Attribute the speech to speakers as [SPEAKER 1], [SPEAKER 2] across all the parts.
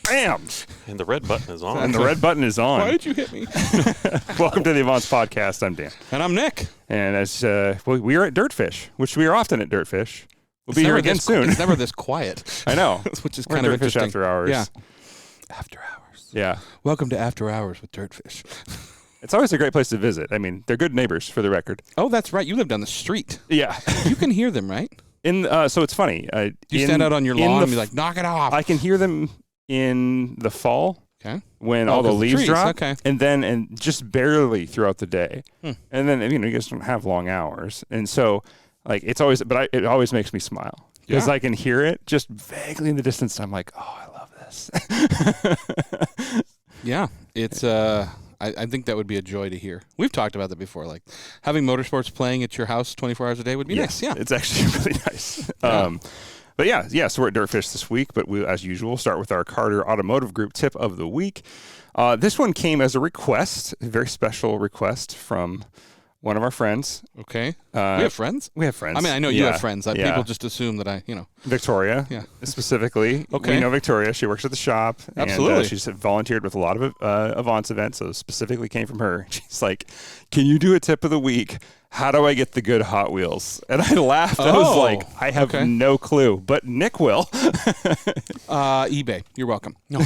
[SPEAKER 1] Bam!
[SPEAKER 2] And the red button is on.
[SPEAKER 1] And the red button is on.
[SPEAKER 3] Why did you hit me?
[SPEAKER 1] Welcome to the Avants Podcast. I'm Dan.
[SPEAKER 3] And I'm Nick.
[SPEAKER 1] And as we are at DirtFish, which we are often at DirtFish. We'll be here again soon.
[SPEAKER 3] It's never this quiet.
[SPEAKER 1] I know.
[SPEAKER 3] Which is
[SPEAKER 1] We're
[SPEAKER 3] kind of
[SPEAKER 1] DirtFish
[SPEAKER 3] interesting.
[SPEAKER 1] After Hours.
[SPEAKER 3] Yeah. After Hours.
[SPEAKER 1] Yeah.
[SPEAKER 3] Welcome to After Hours with DirtFish.
[SPEAKER 1] It's always a great place to visit. I mean, they're good neighbors, for the record.
[SPEAKER 3] Oh, that's right. You live down the street.
[SPEAKER 1] Yeah.
[SPEAKER 3] You can hear them, right?
[SPEAKER 1] So it's funny.
[SPEAKER 3] You stand out on your lawn and be like, knock it off.
[SPEAKER 1] I can hear them in the fall.
[SPEAKER 3] Okay.
[SPEAKER 1] When all the leaves drop,
[SPEAKER 3] okay.
[SPEAKER 1] and just barely throughout the day, and then you guys don't have long hours, and so like it always makes me smile because I can hear it just vaguely in the distance. And I'm like, oh, I love this.
[SPEAKER 3] Yeah, it's I think that would be a joy to hear. We've talked about that before, like having motorsports playing at your house 24 hours a day would be nice. Yeah,
[SPEAKER 1] it's actually really nice. But so we're at DirtFish this week, but we, as usual, start with our Carter Automotive Group tip of the week. This one came as a request, a very special request from one of our friends.
[SPEAKER 3] Okay. We have friends?
[SPEAKER 1] We have friends.
[SPEAKER 3] I mean, I know you have friends. People just assume that
[SPEAKER 1] Victoria, specifically.
[SPEAKER 3] Okay.
[SPEAKER 1] We know Victoria. She works at the shop.
[SPEAKER 3] Absolutely.
[SPEAKER 1] And she's volunteered with a lot of Avants events, so specifically came from her. She's like, can you do a tip of the week? How do I get the good Hot Wheels? And I laughed. I was like, I have no clue, but Nick will.
[SPEAKER 3] eBay. You're welcome. No.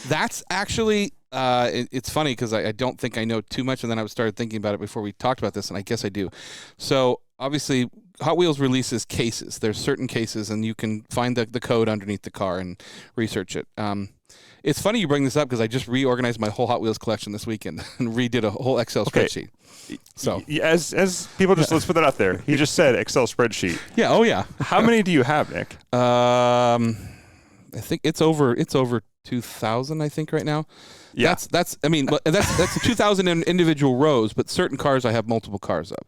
[SPEAKER 3] That's actually, it's funny because I don't think I know too much, and then I started thinking about it before we talked about this, and I guess I do. So obviously, Hot Wheels releases cases. There's certain cases, and you can find the code underneath the car and research it. It's funny you bring this up because I just reorganized my whole Hot Wheels collection this weekend and redid a whole Excel spreadsheet. So
[SPEAKER 1] as people just let's put that out there. He just said Excel spreadsheet.
[SPEAKER 3] Yeah. Oh yeah.
[SPEAKER 1] How many do you have, Nick?
[SPEAKER 3] I think it's over 2,000. I think right now.
[SPEAKER 1] Yeah.
[SPEAKER 3] That's 2,000 in individual rows, but certain cars I have multiple cars of.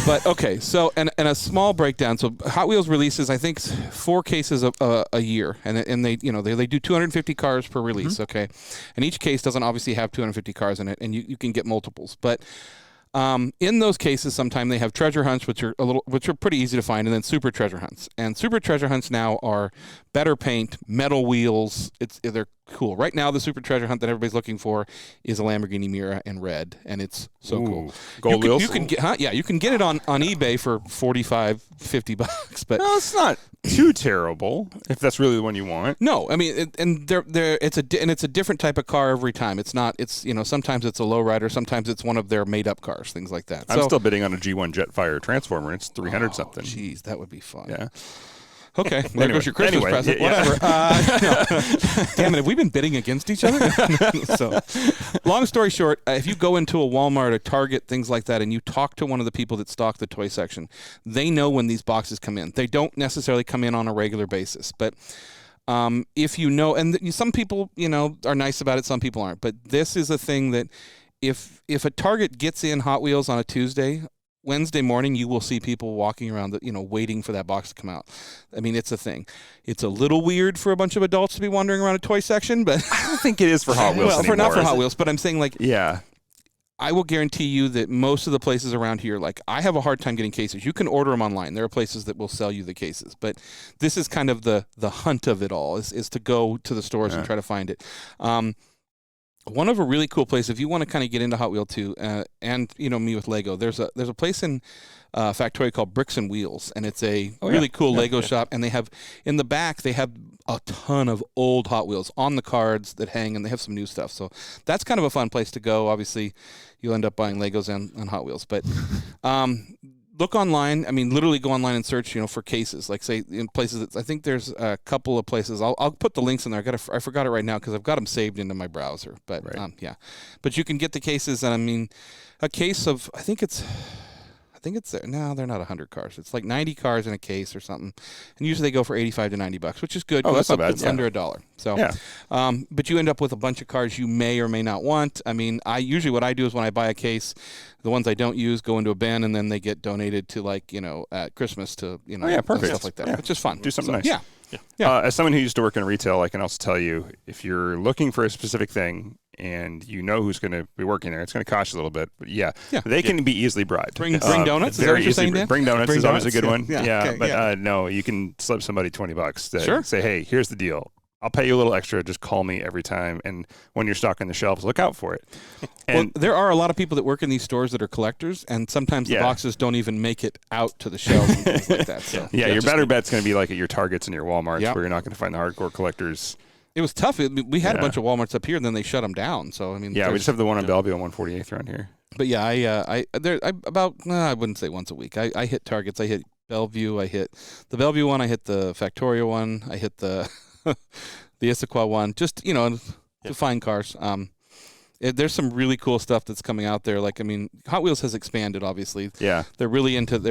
[SPEAKER 3] But okay, so and a small breakdown. So Hot Wheels releases, I think, 4 cases a year, and they do 250 cars per release. Mm-hmm. Okay, and each case doesn't obviously have 250 cars in it, and you can get multiples. But in those cases, sometimes they have treasure hunts, which are pretty easy to find, and then super treasure hunts. And super treasure hunts now are better paint, metal wheels. They're cool. Right now, the super treasure hunt that everybody's looking for is a Lamborghini Miura in red, and it's so cool.
[SPEAKER 1] Gold wheels.
[SPEAKER 3] You can get, you can get it on eBay for $45-$50, but
[SPEAKER 1] no, it's not too terrible if that's really the one you want.
[SPEAKER 3] No, I mean, it's a different type of car every time. It's not. It's sometimes it's a lowrider, sometimes it's one of their made up cars, things like that.
[SPEAKER 1] I'm still bidding on a G1 Jetfire Transformer. It's 300 something.
[SPEAKER 3] Jeez, that would be fun.
[SPEAKER 1] Yeah.
[SPEAKER 3] Okay, there goes your Christmas present. Whatever. Damn it, have we been bidding against each other? So, long story short, if you go into a Walmart, a Target, things like that, and you talk to one of the people that stock the toy section, they know when these boxes come in. They don't necessarily come in on a regular basis, but if you know, and some people, are nice about it, some people aren't. But this is a thing that if a Target gets in Hot Wheels on a Tuesday, Wednesday morning, you will see people walking around, waiting for that box to come out. I mean, it's a thing. It's a little weird for a bunch of adults to be wandering around a toy section, but
[SPEAKER 1] I don't think it is for Hot Wheels anymore.
[SPEAKER 3] Not for Hot Wheels, but I'm saying
[SPEAKER 1] yeah.
[SPEAKER 3] I will guarantee you that most of the places around here, I have a hard time getting cases. You can order them online. There are places that will sell you the cases, but this is kind of the hunt of it all is to go to the stores and try to find it. One of a really cool place, if you want to kind of get into Hot Wheel too, and me with Lego, there's a place in Factoria called Bricks and Wheels, and it's a really cool Lego shop, and they have in the back they have a ton of old Hot Wheels on the cards that hang, and they have some new stuff. So that's kind of a fun place to go. Obviously, you'll end up buying Legos and Hot Wheels, but look online. I mean, literally go online and search, for cases. Like say in places that I think there's a couple of places. I'll put the links in there. I forgot it right now because I've got them saved into my browser. But but you can get the cases, and I mean, a case of I think it's no, they're not 100 cars. It's like 90 cars in a case or something, and usually they go for $85 to $90, which is good.
[SPEAKER 1] Oh, that's not bad.
[SPEAKER 3] It's under $1. So, but you end up with a bunch of cars you may or may not want. I mean, what I do is when I buy a case, the ones I don't use go into a bin, and then they get donated to at Christmas to
[SPEAKER 1] perfect.
[SPEAKER 3] Stuff like that, which is fun.
[SPEAKER 1] Do something nice.
[SPEAKER 3] Yeah.
[SPEAKER 1] As someone who used to work in retail, I can also tell you if you're looking for a specific thing and who's going to be working there, it's going to cost you a little bit. But they can be easily bribed.
[SPEAKER 3] Bring donuts. Is that what you're saying, Dan?
[SPEAKER 1] Bring donuts is always a good one.
[SPEAKER 3] Yeah.
[SPEAKER 1] No, you can slip somebody $20 to say, hey, here's the deal. I'll pay you a little extra. Just call me every time. And when you're stocking the shelves, look out for it. And
[SPEAKER 3] there are a lot of people that work in these stores that are collectors, and sometimes the boxes don't even make it out to the shelves and things like that. So
[SPEAKER 1] your better bet's going to be like at your Targets and your Walmarts, where you're not going to find the hardcore collectors.
[SPEAKER 3] It was tough. We had a bunch of Walmarts up here, and then they shut them down. So I mean,
[SPEAKER 1] we just have the one on Bellevue on 148th around here.
[SPEAKER 3] But yeah, I wouldn't say once a week. I hit Targets. I hit Bellevue. I hit the Bellevue one. I hit the Factoria one. I hit the the Issaquah one. Just to find cars. There's some really cool stuff that's coming out there. Like, I mean, Hot Wheels has expanded, obviously.
[SPEAKER 1] Yeah.
[SPEAKER 3] They're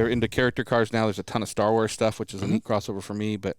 [SPEAKER 3] into character cars now. There's a ton of Star Wars stuff, which is a neat crossover for me. But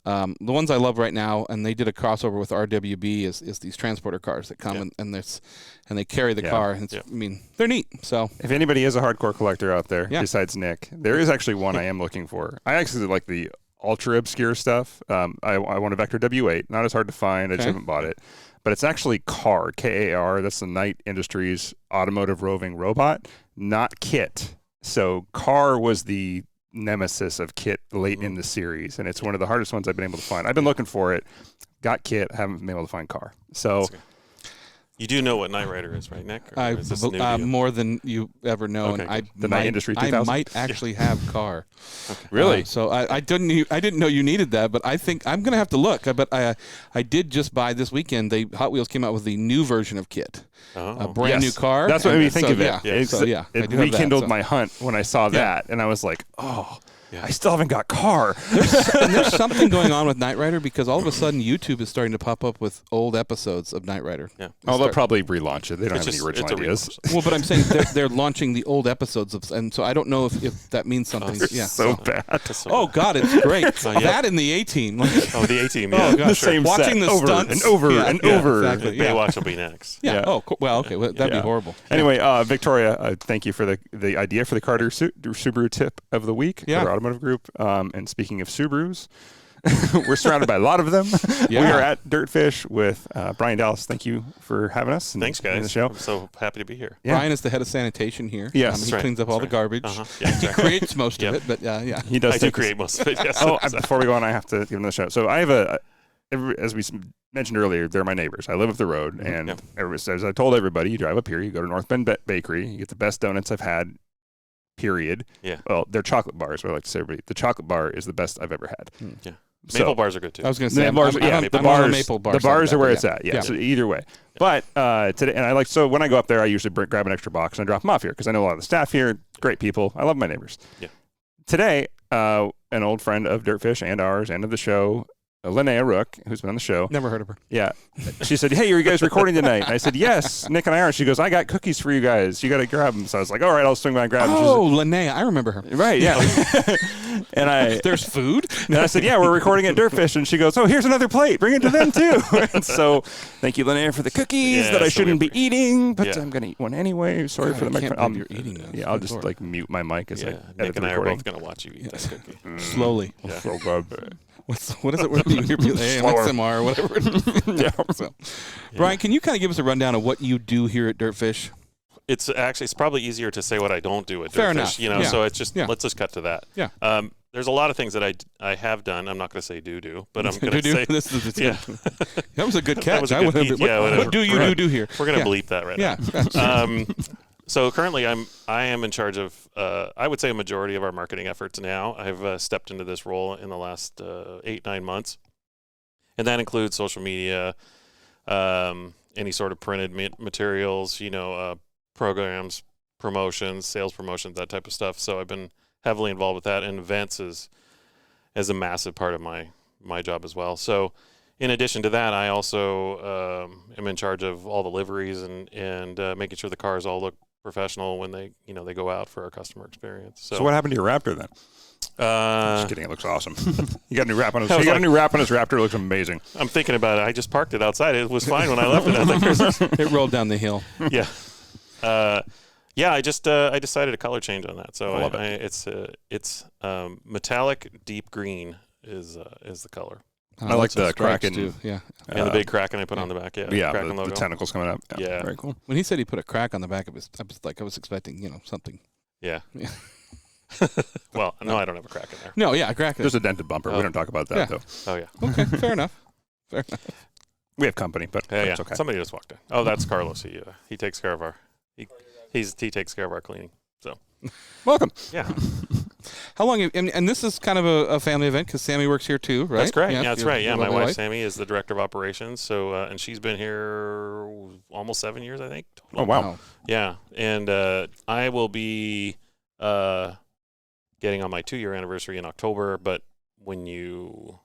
[SPEAKER 3] the ones I love right now, and they did a crossover with RWB, is these transporter cars that come and they carry the car. And I mean, they're neat. So
[SPEAKER 1] if anybody is a hardcore collector out there, besides Nick, there is actually one I am looking for. I actually like the ultra obscure stuff. I want a Vector W8. Not as hard to find. I just haven't bought it. But it's actually KAR, K-A-R. That's the Knight Industries Automotive Roving Robot, not KIT. So KAR was the nemesis of KIT late in the series, and it's one of the hardest ones I've been able to find. I've been looking for it. Got KIT, haven't been able to find KAR. So
[SPEAKER 2] you do know what Knight Rider is, right, Nick?
[SPEAKER 3] More than you ever know.
[SPEAKER 2] Okay,
[SPEAKER 3] and
[SPEAKER 1] the Knight Industry 2000?
[SPEAKER 3] I might actually have KAR.
[SPEAKER 1] Okay. Really?
[SPEAKER 3] So I didn't know you needed that, but I think I'm going to have to look. But I did just buy this weekend. Hot Wheels came out with the new version of KIT. A brand new car.
[SPEAKER 1] That's what made me think of it.
[SPEAKER 3] It
[SPEAKER 1] rekindled my hunt when I saw that, and I was like, I still haven't got KAR.
[SPEAKER 3] There's something going on with Knight Rider, because all of a sudden YouTube is starting to pop up with old episodes of Knight Rider.
[SPEAKER 2] Yeah.
[SPEAKER 1] They'll probably relaunch it. They don't have any original ideas.
[SPEAKER 3] Well, but I'm saying they're launching the old episodes and so I don't know if that means something.
[SPEAKER 1] So bad.
[SPEAKER 3] God, it's great. That in the A-Team.
[SPEAKER 2] The A-Team. Yeah.
[SPEAKER 1] The same
[SPEAKER 3] watching
[SPEAKER 1] set
[SPEAKER 3] the
[SPEAKER 1] over
[SPEAKER 3] stunts
[SPEAKER 1] and over and over.
[SPEAKER 3] Exactly.
[SPEAKER 2] Baywatch will be next.
[SPEAKER 3] Yeah. Oh, cool. Well, okay. Well, that'd be horrible.
[SPEAKER 1] Anyway, Victoria, thank you for the idea for the Carter Subaru tip of the week for our automotive group. And speaking of Subarus, we're surrounded by a lot of them. We are at DirtFish with Brian Dallas. Thank you for having us.
[SPEAKER 2] Thanks, guys.
[SPEAKER 1] In the show.
[SPEAKER 2] I'm so happy to be here.
[SPEAKER 3] Yeah. Brian is the head of sanitation here.
[SPEAKER 1] Yes.
[SPEAKER 3] He cleans up all the garbage.
[SPEAKER 2] He
[SPEAKER 3] creates most of it, but
[SPEAKER 1] he does.
[SPEAKER 2] I do create most of it. Yes.
[SPEAKER 1] Before we go on, I have to give him the show. So I have as we mentioned earlier, they're my neighbors. I live up the road, and as I told everybody, you drive up here, you go to North Bend Bakery, you get the best donuts I've had. Period.
[SPEAKER 2] Yeah.
[SPEAKER 1] Well, they're chocolate bars. But I like to say, everybody, the chocolate bar is the best I've ever had.
[SPEAKER 2] Yeah. Maple bars are good too.
[SPEAKER 3] I was going to say,
[SPEAKER 1] the bars are where it's at. Yeah. So either way. But today, and when I go up there, I usually grab an extra box and I drop them off here because I know a lot of the staff here. Great people. I love my neighbors.
[SPEAKER 2] Yeah.
[SPEAKER 1] Today, an old friend of DirtFish and ours and of the show, Linnea Rook, who's been on the show.
[SPEAKER 3] Never heard of her.
[SPEAKER 1] Yeah. She said, hey, are you guys recording tonight? And I said, yes, Nick and I are. She goes, I got cookies for you guys. You got to grab them. So I was like, all right, I'll swing by and grab them.
[SPEAKER 3] Linnea. I remember her.
[SPEAKER 1] Right, yeah. And
[SPEAKER 3] there's food?
[SPEAKER 1] And I said, yeah, we're recording at DirtFish. And she goes, oh, here's another plate. Bring it to them, too. And so thank you, Linnea, for the cookies that I shouldn't be eating, but I'm going to eat one anyway. Sorry for the microphone.
[SPEAKER 3] You're eating those.
[SPEAKER 1] Yeah, I'll just mute my mic as I edit
[SPEAKER 2] Nick and
[SPEAKER 1] the
[SPEAKER 2] I are
[SPEAKER 1] recording.
[SPEAKER 2] both going to watch you eat that cookie.
[SPEAKER 3] Slowly.
[SPEAKER 2] Yeah.
[SPEAKER 1] So good.
[SPEAKER 3] What is it? ASMR or whatever it is. So, Brian, can you kind of give us a rundown of what you do here at DirtFish?
[SPEAKER 2] It's probably easier to say what I don't do at
[SPEAKER 3] Fair
[SPEAKER 2] DirtFish.
[SPEAKER 3] enough.
[SPEAKER 2] So it's just let's just cut to that.
[SPEAKER 3] Yeah.
[SPEAKER 2] There's a lot of things that I have done. I'm not going to say do, but I'm going to say
[SPEAKER 3] that was a good catch. What do you do here?
[SPEAKER 2] We're going to bleep that right now. So currently, I am in charge of I would say a majority of our marketing efforts now. I've stepped into this role in the last 8-9 months, and that includes social media, any sort of printed materials, programs, promotions, sales promotions, that type of stuff. So I've been heavily involved with that, and events is a massive part of my job as well. So in addition to that, I also am in charge of all the liveries and making sure the cars all look professional when they go out for our customer experience. So
[SPEAKER 1] what happened to your Raptor then? Just kidding. It looks awesome. You got a new wrap on his. He got a new wrap on his Raptor. It looks amazing.
[SPEAKER 2] I'm thinking about it. I just parked it outside. It was fine when I left it. I think
[SPEAKER 3] it rolled down the hill.
[SPEAKER 2] Yeah. I decided a color change on that. So
[SPEAKER 1] I love it.
[SPEAKER 2] It's metallic deep green is the color.
[SPEAKER 1] I like the Kraken
[SPEAKER 3] too. Yeah.
[SPEAKER 2] And the big Kraken I put on the back. Yeah.
[SPEAKER 1] Yeah.
[SPEAKER 2] Kraken logo.
[SPEAKER 1] The tentacles coming up.
[SPEAKER 2] Yeah.
[SPEAKER 1] Very cool.
[SPEAKER 3] When he said he put a crack on the back of his, I was expecting something.
[SPEAKER 2] Yeah. Well, no, I don't have a crack in there.
[SPEAKER 3] No, yeah, a crack.
[SPEAKER 1] There's a dented bumper. We don't talk about that though.
[SPEAKER 2] Oh yeah.
[SPEAKER 3] Okay, fair enough. Fair enough.
[SPEAKER 1] We have company, but it's okay.
[SPEAKER 2] Somebody just walked in. Oh, that's Carlos. He takes care of our he takes care of our cleaning. So
[SPEAKER 1] welcome.
[SPEAKER 2] Yeah.
[SPEAKER 3] How long? And this is kind of a family event because Sammy works here too, right?
[SPEAKER 2] That's correct.
[SPEAKER 3] Yeah,
[SPEAKER 2] that's right. Yeah, my wife
[SPEAKER 3] wife
[SPEAKER 2] Sammy is the director of operations. So and she's been here almost 7 years, I think. Total.
[SPEAKER 1] Oh wow.
[SPEAKER 2] Yeah, and I will be getting on my 2-year anniversary in October. But when you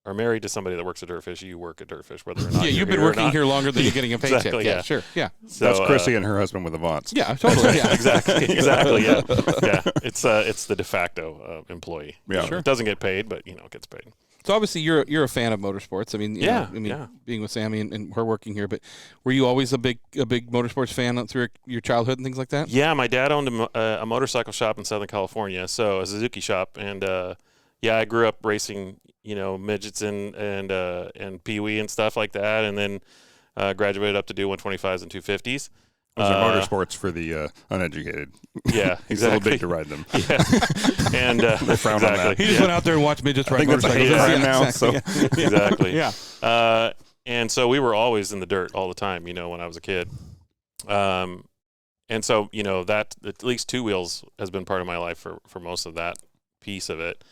[SPEAKER 2] are married to somebody that works at DirtFish, you work at DirtFish, whether or not
[SPEAKER 3] you've been working here longer than you're getting a paycheck.
[SPEAKER 2] Exactly,
[SPEAKER 3] yeah, sure. Yeah.
[SPEAKER 2] So,
[SPEAKER 1] that's Chrissy and her husband with Avants.
[SPEAKER 3] Yeah, totally. Yeah.
[SPEAKER 2] exactly. Yeah. Yeah. It's the de facto employee.
[SPEAKER 1] Yeah.
[SPEAKER 2] Sure. It doesn't get paid, but it gets paid.
[SPEAKER 3] So obviously you're a fan of motorsports. I mean, being with Sammy and her working here, but were you always a big motorsports fan through your childhood and things like that?
[SPEAKER 2] Yeah, my dad owned a motorcycle shop in Southern California, so a Suzuki shop, and I grew up racing, midgets and Pee-wee and stuff like that, and then graduated up to do 125s and 250s.
[SPEAKER 1] Those are motorsports for the uneducated.
[SPEAKER 2] Yeah, exactly.
[SPEAKER 1] It's a little big to ride them.
[SPEAKER 2] Yeah, and
[SPEAKER 1] they frown on that.
[SPEAKER 3] He just went out there and watched midgets ride motorcycles.
[SPEAKER 1] Now,
[SPEAKER 3] exactly.
[SPEAKER 1] so.
[SPEAKER 2] Exactly.
[SPEAKER 3] Yeah.
[SPEAKER 2] And so we were always in the dirt all the time, when I was a kid. And so, that at least two wheels has been part of my life for most of that piece of it.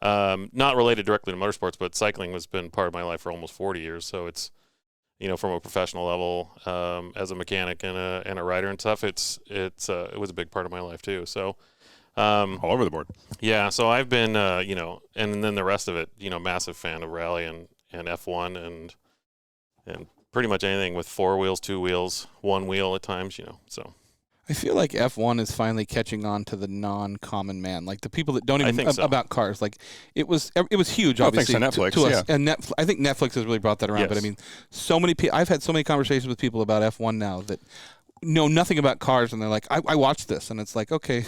[SPEAKER 2] Not related directly to motorsports, but cycling has been part of my life for almost 40 years. So it's, from a professional level, as a mechanic and a rider and stuff, it was a big part of my life too. So,
[SPEAKER 1] all over the board.
[SPEAKER 2] Yeah. So I've been, and then the rest of it, massive fan of rally and F1 and pretty much anything with 4 wheels, 2 wheels, 1 wheel at times, so.
[SPEAKER 3] I feel like F1 is finally catching on to the non-common man, like the people that don't even about cars. Like it was huge, obviously,
[SPEAKER 1] thanks to Netflix,
[SPEAKER 3] to us. And I think Netflix has really brought that around.
[SPEAKER 2] Yes.
[SPEAKER 3] But I mean, so many people. I've had so many conversations with people about F1 now that know nothing about cars, and they're like, "I watched this," and it's like, okay.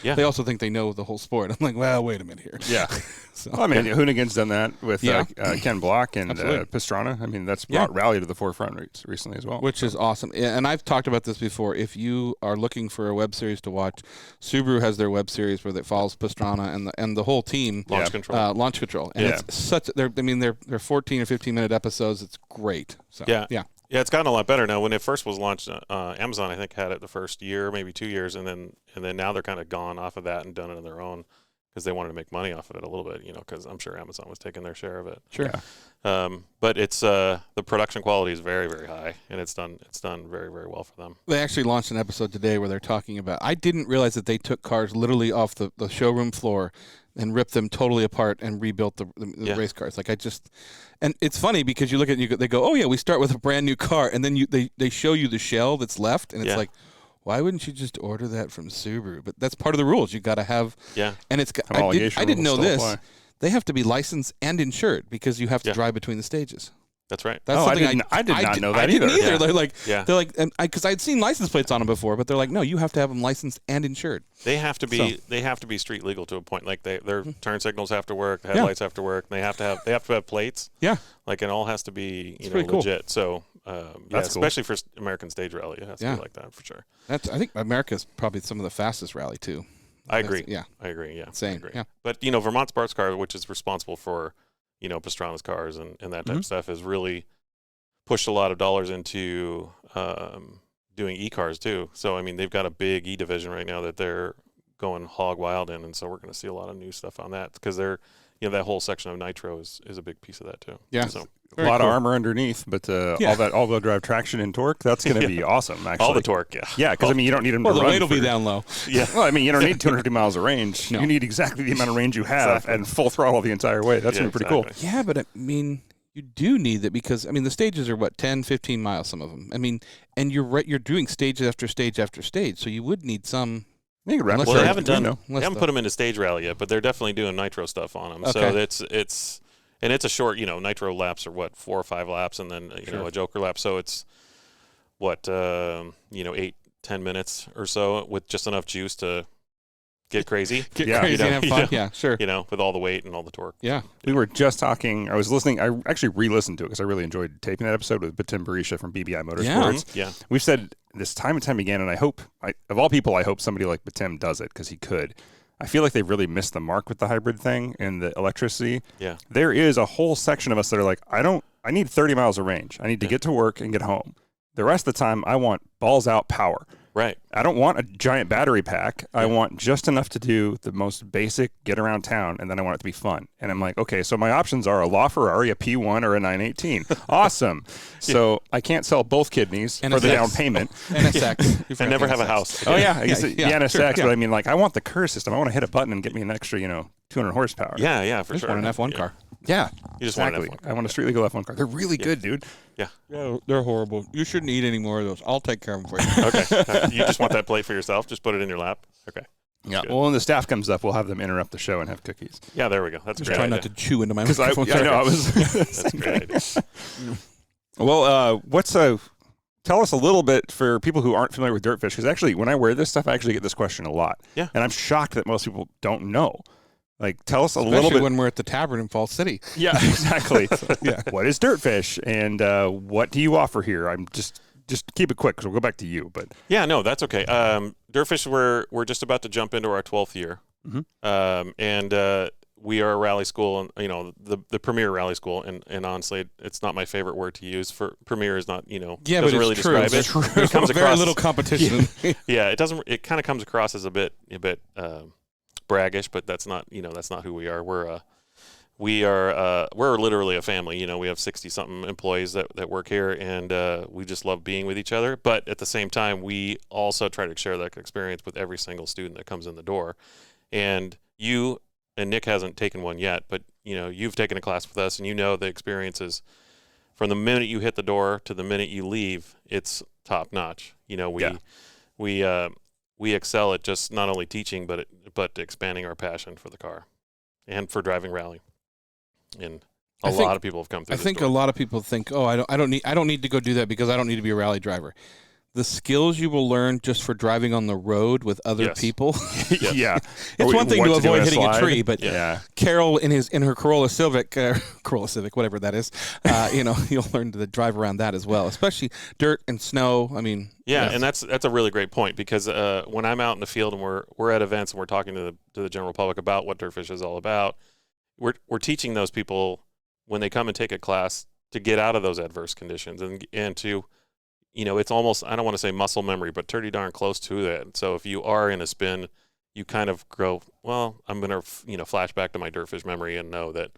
[SPEAKER 2] Yeah.
[SPEAKER 3] They also think they know the whole sport. I'm like, well, wait a minute here.
[SPEAKER 1] Yeah.
[SPEAKER 3] So,
[SPEAKER 1] well, I mean, Hoonigan's done that with Ken Block and Pastrana. I mean, that's brought rally to the forefront recently as well.
[SPEAKER 3] Which is awesome. And I've talked about this before. If you are looking for a web series to watch, Subaru has their web series where it follows Pastrana and the whole team.
[SPEAKER 2] Launch Control.
[SPEAKER 3] Launch Control. And it's such. They're 14 or 15-minute episodes. It's great. So, yeah.
[SPEAKER 2] Yeah, it's gotten a lot better now. When it first was launched, Amazon, I think, had it the first year, maybe 2 years, and then now they're kind of gone off of that and done it on their own because they wanted to make money off of it a little bit, because I'm sure Amazon was taking their share of it.
[SPEAKER 3] Sure.
[SPEAKER 1] Yeah.
[SPEAKER 2] But it's the production quality is very, very high, and it's done very, very well for them.
[SPEAKER 3] They actually launched an episode today where they're talking about. I didn't realize that they took cars literally off the showroom floor and ripped them totally apart and rebuilt the race cars. Like and it's funny because you look at it, they go, oh yeah, we start with a brand new car, and then they show you the shell that's left, and it's like, why wouldn't you just order that from Subaru? But that's part of the rules. You got to have. Yeah. And it's. I didn't know this. Apply. They have to be licensed and insured because you have to drive between the stages.
[SPEAKER 2] That's right.
[SPEAKER 3] That's something
[SPEAKER 1] I did not know that either.
[SPEAKER 3] Yeah. They're like, because I'd seen license plates on them before, but they're like, no, you have to have them licensed and insured.
[SPEAKER 2] They have to be. They have to be street legal to a point. Like their turn signals have to work, the headlights have to work. They have to have plates.
[SPEAKER 3] Yeah.
[SPEAKER 2] Like it all has to be legit.
[SPEAKER 3] Cool.
[SPEAKER 2] So especially for American stage rally, it has to be like that for sure.
[SPEAKER 3] I think America's probably some of the fastest rally too.
[SPEAKER 2] I agree.
[SPEAKER 3] Yeah.
[SPEAKER 2] I agree. Yeah.
[SPEAKER 3] Same.
[SPEAKER 2] I agree.
[SPEAKER 3] Yeah.
[SPEAKER 2] But Vermont Sports Car, which is responsible for Pastrana's cars and that type of stuff, has really pushed a lot of dollars into doing ECars too. So I mean, they've got a big E division right now that they're going hog wild in, and so we're going to see a lot of new stuff on that because they're that whole section of nitro is a big piece of that too.
[SPEAKER 3] Yeah.
[SPEAKER 2] So
[SPEAKER 1] a lot of armor underneath, but all that all-wheel drive traction and torque, that's going to be awesome. Actually,
[SPEAKER 2] all the torque,
[SPEAKER 1] yeah, because I mean, you don't need them to run.
[SPEAKER 3] The weight will be down low.
[SPEAKER 2] Yeah.
[SPEAKER 1] Well, I mean, you don't need 250 miles of range. No. You need exactly the amount of range you have and full throttle the entire way. That's going to be pretty cool.
[SPEAKER 3] Yeah, but I mean, you do need that because I mean, the stages are 10, 15 miles, some of them. I mean, and you're doing stage after stage after stage, so you would need some.
[SPEAKER 2] They haven't put them into stage rally yet, but they're definitely doing nitro stuff on them. Okay. So it's a short, nitro laps are 4 or 5 laps, and then a joker lap. So it's 8-10 minutes or so with just enough juice to get crazy.
[SPEAKER 3] Crazy and have fun. Yeah, sure.
[SPEAKER 2] With all the weight and all the torque.
[SPEAKER 3] Yeah.
[SPEAKER 1] We were just talking. I was listening. I actually re-listened to it because I really enjoyed taping that episode with Tim Barisha from BBI Motorsports.
[SPEAKER 2] Yeah.
[SPEAKER 1] We've said this time and time again, and I hope, of all people, I hope somebody like Tim does it because he could. I feel like they've really missed the mark with the hybrid thing and the electricity.
[SPEAKER 2] Yeah.
[SPEAKER 1] There is a whole section of us that are like, I don't I need 30 miles of range. I need to get to work and get home. The rest of the time, I want balls out power.
[SPEAKER 2] Right.
[SPEAKER 1] I don't want a giant battery pack. I want just enough to do the most basic get around town, and then I want it to be fun. And I'm like, okay, so my options are a LaFerrari, a P1, or a 918. Awesome. So I can't sell both kidneys for the down payment.
[SPEAKER 3] NSX.
[SPEAKER 2] And never have a house.
[SPEAKER 1] Oh, yeah. NSX.
[SPEAKER 3] Sure,
[SPEAKER 1] But I mean, like, I want the curve system. I want to hit a button and get me an extra, 200 horsepower.
[SPEAKER 2] Yeah, for
[SPEAKER 3] I just
[SPEAKER 2] sure.
[SPEAKER 3] want an F1 car.
[SPEAKER 1] Yeah.
[SPEAKER 2] You just
[SPEAKER 1] exactly.
[SPEAKER 2] want an F1 car.
[SPEAKER 1] I want a street legal F1 car. They're really good, dude.
[SPEAKER 2] Yeah.
[SPEAKER 3] Yeah, they're horrible. You shouldn't eat any more of those. I'll take care of them for you.
[SPEAKER 2] Okay. You just want that plate for yourself? Just put it in your lap? Okay.
[SPEAKER 1] Yeah. Well, when the staff comes up, we'll have them interrupt the show and have cookies.
[SPEAKER 2] Yeah, there we go. That's a
[SPEAKER 3] Just
[SPEAKER 2] great
[SPEAKER 3] try
[SPEAKER 2] idea.
[SPEAKER 3] not to chew into my
[SPEAKER 1] I
[SPEAKER 3] microphone.
[SPEAKER 1] know. I was.
[SPEAKER 2] That's a great idea.
[SPEAKER 1] Well, tell us a little bit for people who aren't familiar with DirtFish, because actually, when I wear this stuff, I actually get this question a lot.
[SPEAKER 2] Yeah.
[SPEAKER 1] And I'm shocked that most people don't know. Like, tell us a
[SPEAKER 3] Especially
[SPEAKER 1] little bit.
[SPEAKER 3] when we're at the tavern in Falls City.
[SPEAKER 1] Yeah, exactly. Yeah. What is DirtFish, and what do you offer here? I'm just keep it quick, because we'll go back to you. But
[SPEAKER 2] yeah, no, that's okay. DirtFish, we're just about to jump into our 12th year, and we are a rally school, and the premier rally school. And honestly, it's not my favorite word to use. For premier is not
[SPEAKER 3] Yeah,
[SPEAKER 2] doesn't
[SPEAKER 3] but
[SPEAKER 2] really
[SPEAKER 3] it's true.
[SPEAKER 2] describe
[SPEAKER 3] It's
[SPEAKER 2] it.
[SPEAKER 3] true.
[SPEAKER 2] It comes
[SPEAKER 3] Very
[SPEAKER 2] across
[SPEAKER 3] little competition.
[SPEAKER 2] Yeah, it doesn't. It kind of comes across as a bit braggish, but that's not who we are. We're literally a family. We have 60-something employees that work here, and we just love being with each other. But at the same time, we also try to share that experience with every single student that comes in the door. And you and Nick hasn't taken one yet, but you've taken a class with us, and the experiences from the minute you hit the door to the minute you leave. It's top notch. We excel at just not only teaching, but expanding our passion for the car and for driving rally. And a lot of people have come through.
[SPEAKER 3] I think a lot of people think, oh, I don't need to go do that because I don't need to be a rally driver. The skills you will learn just for driving on the road with other people.
[SPEAKER 1] Yeah.
[SPEAKER 3] It's one thing to avoid hitting a tree, but Carol in her Corolla Civic, whatever that is, you'll learn to drive around that as well, especially dirt and snow. I mean,
[SPEAKER 2] and that's a really great point, because when I'm out in the field and we're at events and we're talking to the general public about what DirtFish is all about, we're teaching those people when they come and take a class to get out of those adverse conditions and to it's almost, I don't want to say muscle memory, but pretty darn close to that. So if you are in a spin, you kind of go, well, I'm going to, flash back to my DirtFish memory and know that,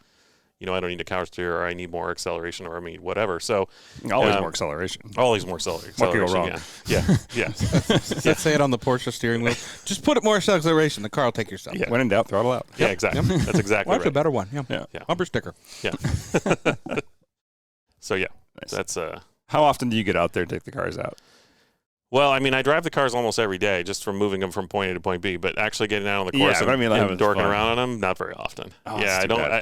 [SPEAKER 2] I don't need a cower steer, or I need more acceleration, or I mean, whatever. So
[SPEAKER 1] always more acceleration.
[SPEAKER 2] Always more acceleration.
[SPEAKER 1] What could go wrong?
[SPEAKER 2] Yeah.
[SPEAKER 3] Let's say it on the Porsche steering wheel. Just put it more acceleration. The car will take yourself.
[SPEAKER 1] Yeah. When in doubt, throttle out.
[SPEAKER 2] Yeah, exactly. Yep. That's exactly
[SPEAKER 3] That's a better one. Yeah. Bumper sticker.
[SPEAKER 2] Yeah. So nice. That's
[SPEAKER 1] How often do you get out there and take the cars out?
[SPEAKER 2] Well, I mean, I drive the cars almost every day, just from moving them from point A to point B. But actually getting out on the course and dorking around on them, not very often.
[SPEAKER 1] Oh,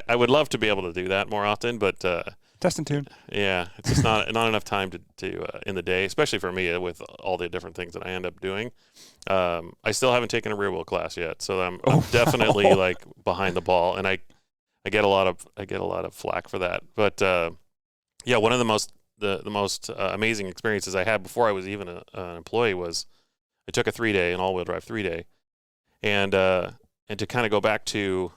[SPEAKER 2] I would love to be able to do that more often, but
[SPEAKER 1] test and tune.
[SPEAKER 2] Yeah, it's just not enough time to in the day, especially for me with all the different things that I end up doing. I still haven't taken a rear wheel class yet, so I'm definitely like behind the ball, and I get a lot of flack for that. But one of the most amazing experiences I had before I was even an employee was I took a 3-day, an all-wheel drive 3-day, and to kind of go back to,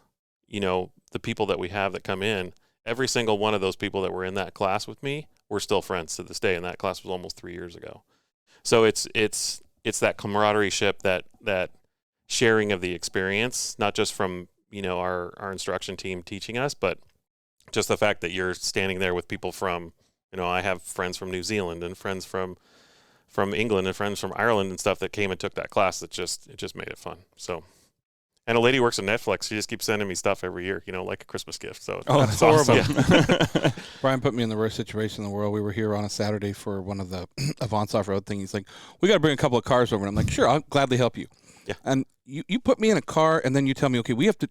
[SPEAKER 2] the people that we have that come in, every single one of those people that were in that class with me, we're still friends to this day, and that class was almost 3 years ago. So it's that camaraderie ship, that sharing of the experience, not just from, our instruction team teaching us, but just the fact that you're standing there with people from, I have friends from New Zealand and friends from England and friends from Ireland and stuff that came and took that class. It just made it fun. So, and a lady works at Netflix. She just keeps sending me stuff every year, like a Christmas gift. So
[SPEAKER 1] that's horrible.
[SPEAKER 2] Yeah.
[SPEAKER 3] Brian put me in the worst situation in the world. We were here on a Saturday for one of the Avants Off-Road thing. He's like, we got to bring a couple of cars over. And I'm like, sure, I'll gladly help you.
[SPEAKER 2] Yeah.
[SPEAKER 3] And you put me in a car, and then you tell me, okay, we have to,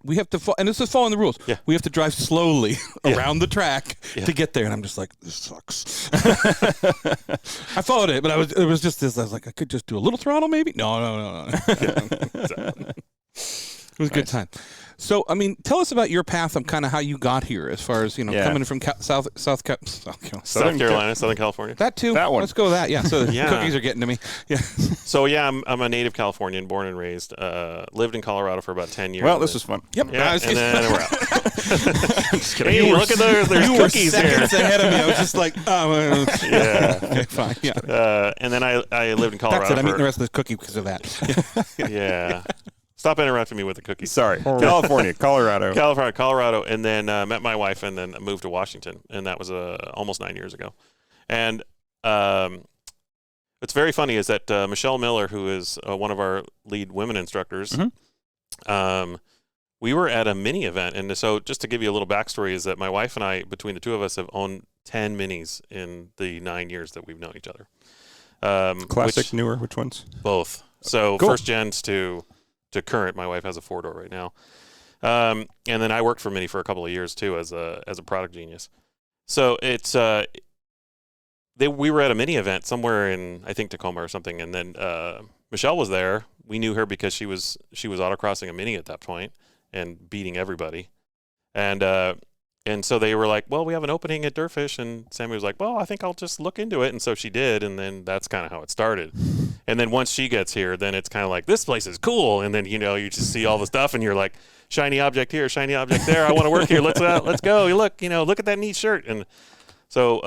[SPEAKER 3] and this is following the rules.
[SPEAKER 2] Yeah.
[SPEAKER 3] We have to drive slowly around the track to get there. And I'm just like, this sucks. I followed it, but it was just this. I was like, I could just do a little throttle, maybe. No.
[SPEAKER 2] Exactly.
[SPEAKER 3] It was a good time. So, I mean, tell us about your path of kind of how you got here, as far as coming from South
[SPEAKER 2] Carolina, Southern California.
[SPEAKER 3] That too.
[SPEAKER 1] That one.
[SPEAKER 3] Let's go with that. Yeah. So the cookies are getting to me. Yeah.
[SPEAKER 2] So I'm a native Californian, born and raised. Lived in Colorado for about 10 years.
[SPEAKER 1] Well, this was fun.
[SPEAKER 3] Yep.
[SPEAKER 2] Yeah, and then we're out.
[SPEAKER 1] Just kidding.
[SPEAKER 2] Hey, look at there's cookies here.
[SPEAKER 3] Seconds ahead of me. I was just like,
[SPEAKER 2] Yeah.
[SPEAKER 3] okay, fine. Yeah.
[SPEAKER 2] And then I lived in Colorado.
[SPEAKER 3] That's it. I'm eating the rest of this cookie because of that.
[SPEAKER 2] Yeah. Stop interrupting me with the cookies.
[SPEAKER 1] Sorry. California,
[SPEAKER 2] Colorado, and then met my wife, and then moved to Washington, and that was almost 9 years ago. And what's very funny is that Michelle Miller, who is one of our lead women instructors, we were at a mini event, and so just to give you a little backstory is that my wife and I, between the two of us, have owned 10 minis in the 9 years that we've known each other.
[SPEAKER 1] Classic, newer, which ones?
[SPEAKER 2] Both. So
[SPEAKER 1] cool.
[SPEAKER 2] First gens to current. My wife has a 4-door right now. And then I worked for Mini for a couple of years too as a product genius. So it's we were at a Mini event somewhere in, I think, Tacoma or something, and then Michelle was there. We knew her because she was autocrossing a Mini at that point and beating everybody. And so they were like, well, we have an opening at DirtFish, and Sammy was like, well, I think I'll just look into it. And so she did, and then that's kind of how it started. And then once she gets here, then it's kind of like, this place is cool. And then, you just see all the stuff, and you're like, shiny object here, shiny object there. I want to work here. Let's go. You look at that neat shirt. And so,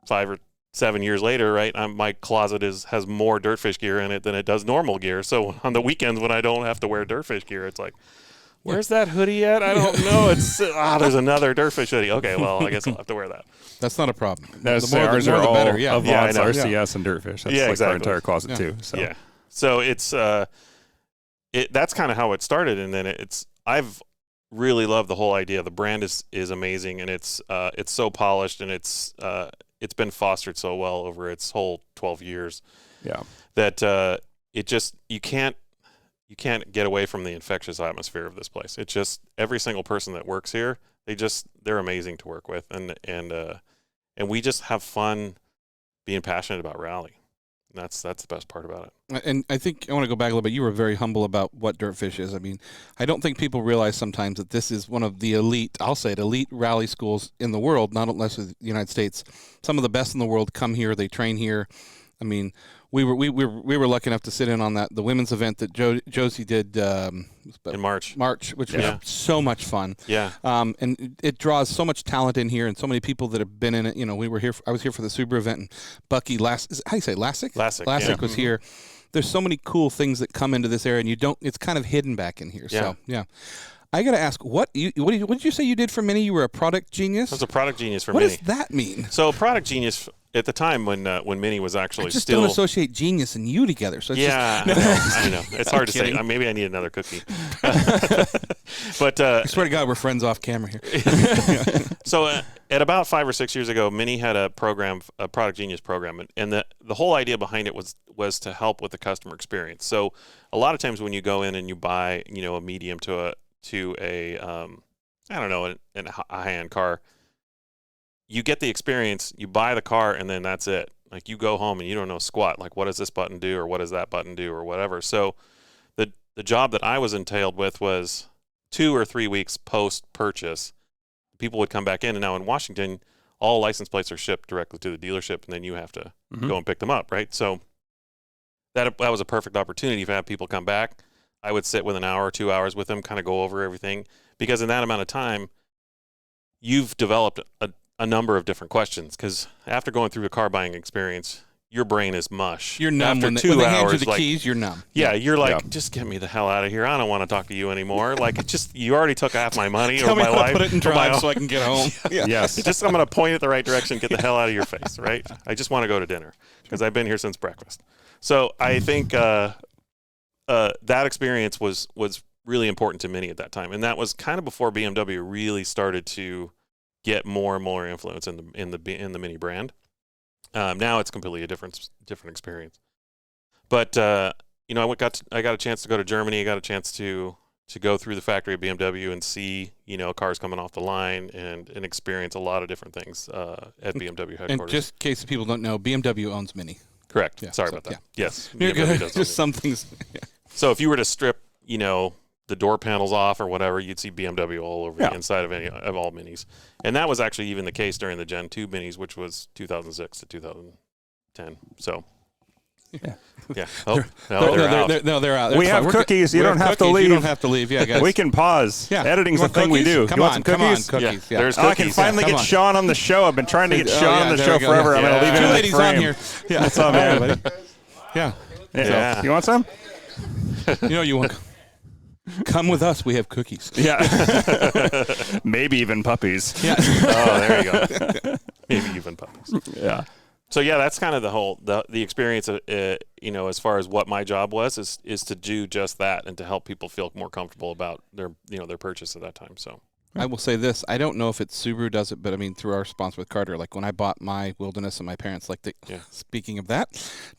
[SPEAKER 2] 5 or 7 years later, right, my closet has more DirtFish gear in it than it does normal gear. So on the weekends when I don't have to wear DirtFish gear, it's like, where's that hoodie at? I don't know. It's there's another DirtFish hoodie. Okay, well, I guess I'll have to wear that.
[SPEAKER 3] That's not a problem.
[SPEAKER 1] Ours
[SPEAKER 3] the
[SPEAKER 1] are all
[SPEAKER 3] better. Yeah.
[SPEAKER 1] Avants,
[SPEAKER 2] I know.
[SPEAKER 1] RCS, and DirtFish. That's like
[SPEAKER 2] exactly.
[SPEAKER 1] our entire closet too. So.
[SPEAKER 2] Yeah. So it's that's kind of how it started, and then I've really loved the whole idea. The brand is amazing, and it's so polished, and it's been fostered so well over its whole 12 years.
[SPEAKER 1] Yeah.
[SPEAKER 2] That you can't get away from the infectious atmosphere of this place. It's just every single person that works here, they're amazing to work with, and we just have fun being passionate about rally. And that's the best part about it.
[SPEAKER 3] And I think I want to go back a little bit. You were very humble about what DirtFish is. I mean, I don't think people realize sometimes that this is one of the elite rally schools in the world, not unless in the United States. Some of the best in the world come here. They train here. I mean, we were lucky enough to sit in on the women's event that Josie did
[SPEAKER 2] in March,
[SPEAKER 3] which was so much fun.
[SPEAKER 2] Yeah.
[SPEAKER 3] And it draws so much talent in here, and so many people that have been in it. We were here. I was here for the Subaru event, and Bucky how do you say Lassick?
[SPEAKER 2] Lassick
[SPEAKER 3] was here. There's so many cool things that come into this area, and it's kind of hidden back in here.
[SPEAKER 2] Yeah.
[SPEAKER 3] So yeah. I got to ask, what did you say you did for Mini? You were a product genius?
[SPEAKER 2] I was a product genius for
[SPEAKER 3] What
[SPEAKER 2] Mini.
[SPEAKER 3] does that mean?
[SPEAKER 2] So product genius at the time when Mini was actually
[SPEAKER 3] I just
[SPEAKER 2] still...
[SPEAKER 3] don't associate genius and you together. So it's
[SPEAKER 2] I know. It's hard to say. Maybe I need another cookie. But
[SPEAKER 3] I swear to God, we're friends off camera here.
[SPEAKER 2] So at about 5 or 6 years ago, Mini had a product genius program, and the whole idea behind it was to help with the customer experience. So a lot of times when you go in and you buy a medium to a high-end car, you get the experience, you buy the car, and then that's it. Like, you go home and you don't know squat. Like, what does this button do, or what does that button do, or whatever. So the job that I was entailed with was 2 or 3 weeks post-purchase, people would come back in, and now in Washington, all license plates are shipped directly to the dealership, and then you have to go and pick them up, right? So that was a perfect opportunity to have people come back. I would sit with an hour or 2 hours with them, kind of go over everything, because in that amount of time, you've developed a number of different questions, because after going through a car buying experience, your brain is mush.
[SPEAKER 3] You're numb.
[SPEAKER 2] After
[SPEAKER 3] when
[SPEAKER 2] 2
[SPEAKER 3] they
[SPEAKER 2] hours,
[SPEAKER 3] hand you the
[SPEAKER 2] like,
[SPEAKER 3] keys, you're numb.
[SPEAKER 2] Yeah, you're like, just get me the hell out of here. I don't want to talk to you anymore. Like, you already took half my money
[SPEAKER 3] Tell
[SPEAKER 2] or
[SPEAKER 3] me
[SPEAKER 2] my
[SPEAKER 3] how
[SPEAKER 2] life.
[SPEAKER 3] to put it in drive so I can get home.
[SPEAKER 1] Yes.
[SPEAKER 2] Just I'm going to point it the right direction, get the hell out of your face, right? I just want to go to dinner because I've been here since breakfast. So I think that experience was really important to Mini at that time, and that was kind of before BMW really started to get more and more influence in the Mini brand. Now it's completely a different experience. But I got a chance to go to Germany. I got a chance to go through the factory at BMW and see cars coming off the line and experience a lot of different things at BMW headquarters.
[SPEAKER 3] And just in case people don't know, BMW owns Mini.
[SPEAKER 2] Correct.
[SPEAKER 3] Yeah,
[SPEAKER 2] Sorry about that.
[SPEAKER 3] Yeah.
[SPEAKER 2] Yes.
[SPEAKER 3] You're
[SPEAKER 2] BMW
[SPEAKER 3] good.
[SPEAKER 2] does
[SPEAKER 3] Just some things.
[SPEAKER 2] So if you were to strip you know, the door panels off or whatever, you'd see BMW all over the inside of all Minis. And that was actually even the case during the Gen 2 Minis, which was 2006 to 2010. So, yeah. Oh,
[SPEAKER 3] they're out.
[SPEAKER 1] We have cookies. You don't have to leave.
[SPEAKER 3] You don't have to leave. Yeah, guys.
[SPEAKER 1] We can pause.
[SPEAKER 3] Yeah.
[SPEAKER 1] Editing's the thing we do.
[SPEAKER 3] Come
[SPEAKER 1] you
[SPEAKER 3] on,
[SPEAKER 1] want some cookies?
[SPEAKER 3] Come on, cookies.
[SPEAKER 2] Yeah.
[SPEAKER 3] Yeah.
[SPEAKER 2] There's
[SPEAKER 1] I
[SPEAKER 2] cookies.
[SPEAKER 1] can finally get Sean on the show. I've been trying to get Sean on the show forever. I'm going to leave it in the
[SPEAKER 3] Two ladies
[SPEAKER 1] frame.
[SPEAKER 3] on here. Yeah.
[SPEAKER 1] What's up, man?
[SPEAKER 3] Yeah.
[SPEAKER 1] Yeah. You want some?
[SPEAKER 3] You know you want. Come with us. We have cookies.
[SPEAKER 1] Yeah. Maybe even puppies.
[SPEAKER 3] Yeah.
[SPEAKER 2] Oh, there you go. Maybe even puppies.
[SPEAKER 1] Yeah.
[SPEAKER 2] So yeah, that's kind of the experience of you know, as far as what my job was is to do just that and to help people feel more comfortable about their purchase at that time. So
[SPEAKER 3] I will say this. I don't know if it's Subaru does it, but I mean, through our sponsor with Carter, like when I bought my Wilderness and my parents, like, speaking of that,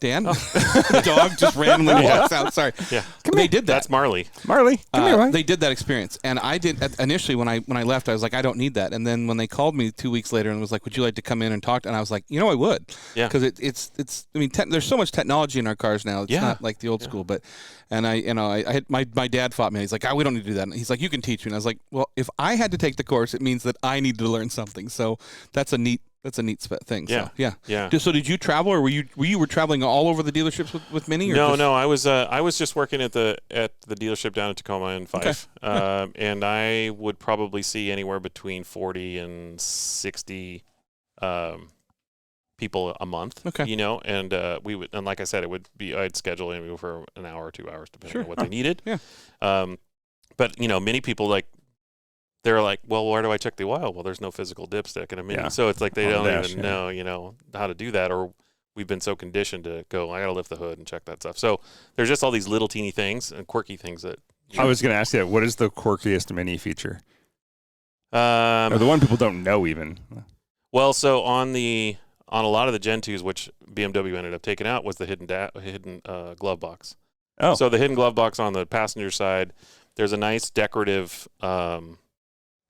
[SPEAKER 3] Dan, the dog just randomly walks out. Sorry.
[SPEAKER 2] Yeah.
[SPEAKER 3] They did that.
[SPEAKER 2] That's Marley.
[SPEAKER 1] Marley, come here, right?
[SPEAKER 3] They did that experience. And I did, initially when I left, I was like, I don't need that. And then when they called me 2 weeks later and was like, would you like to come in and talk? And I was like, I would.
[SPEAKER 2] Yeah.
[SPEAKER 3] Because it's I mean, there's so much technology in our cars now. It's not like the old school, but, and I had, my dad fought me. He's like, we don't need to do that. And he's like, you can teach me. And I was like, well, if I had to take the course, it means that I need to learn something. So that's a neat thing.
[SPEAKER 2] Yeah.
[SPEAKER 3] So, yeah.
[SPEAKER 2] Yeah.
[SPEAKER 3] So did you travel, or were you traveling all over the dealerships with Mini? Or
[SPEAKER 2] No. I was just working at the dealership down in Tacoma and Fife.
[SPEAKER 3] Okay.
[SPEAKER 2] And I would probably see anywhere between 40 and 60 people a month.
[SPEAKER 3] Okay.
[SPEAKER 2] You know, and we would, and like I said, I'd schedule anywhere for an hour or 2 hours depending on what they needed.
[SPEAKER 3] Yeah.
[SPEAKER 2] But many people they're like, well, where do I check the oil? Well, there's no physical dipstick in a Mini. So it's like they don't even know, how to do that, or we've been so conditioned to go, I got to lift the hood and check that stuff. So there's just all these little teeny things and quirky things that.
[SPEAKER 1] I was going to ask you, what is the quirkiest Mini feature?
[SPEAKER 2] Or
[SPEAKER 1] the one people don't know even.
[SPEAKER 2] Well, so on a lot of the Gen 2s, which BMW ended up taking out, was the hidden glove box.
[SPEAKER 1] Oh.
[SPEAKER 2] So the hidden glove box on the passenger side, there's a nice decorative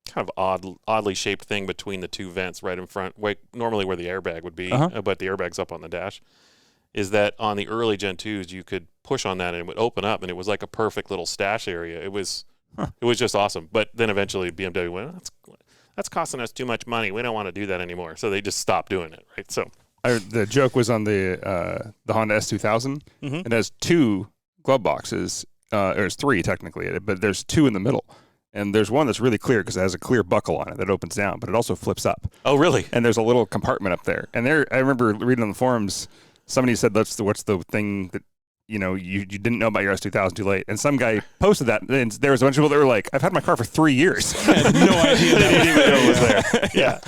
[SPEAKER 2] kind of oddly shaped thing between the two vents right in front, normally where the airbag would be, but the airbag's up on the dash. Is that on the early Gen 2s, you could push on that and it would open up, and it was like a perfect little stash area. It was just awesome. But then eventually BMW went, that's costing us too much money. We don't want to do that anymore. So they just stopped doing it, right? So
[SPEAKER 1] the joke was on the Honda S2000.
[SPEAKER 3] Mm-hmm.
[SPEAKER 1] It has two glove boxes. There's three technically, but there's two in the middle. And there's one that's really clear because it has a clear buckle on it that opens down, but it also flips up.
[SPEAKER 2] Oh, really?
[SPEAKER 1] And there's a little compartment up there. And I remember reading on the forums, somebody said, what's the thing that, you didn't know about your S2000 too late. And some guy posted that, and there was a bunch of people that were like, I've had my car for 3 years.
[SPEAKER 3] I had no idea
[SPEAKER 2] They didn't even know it was there. Yeah.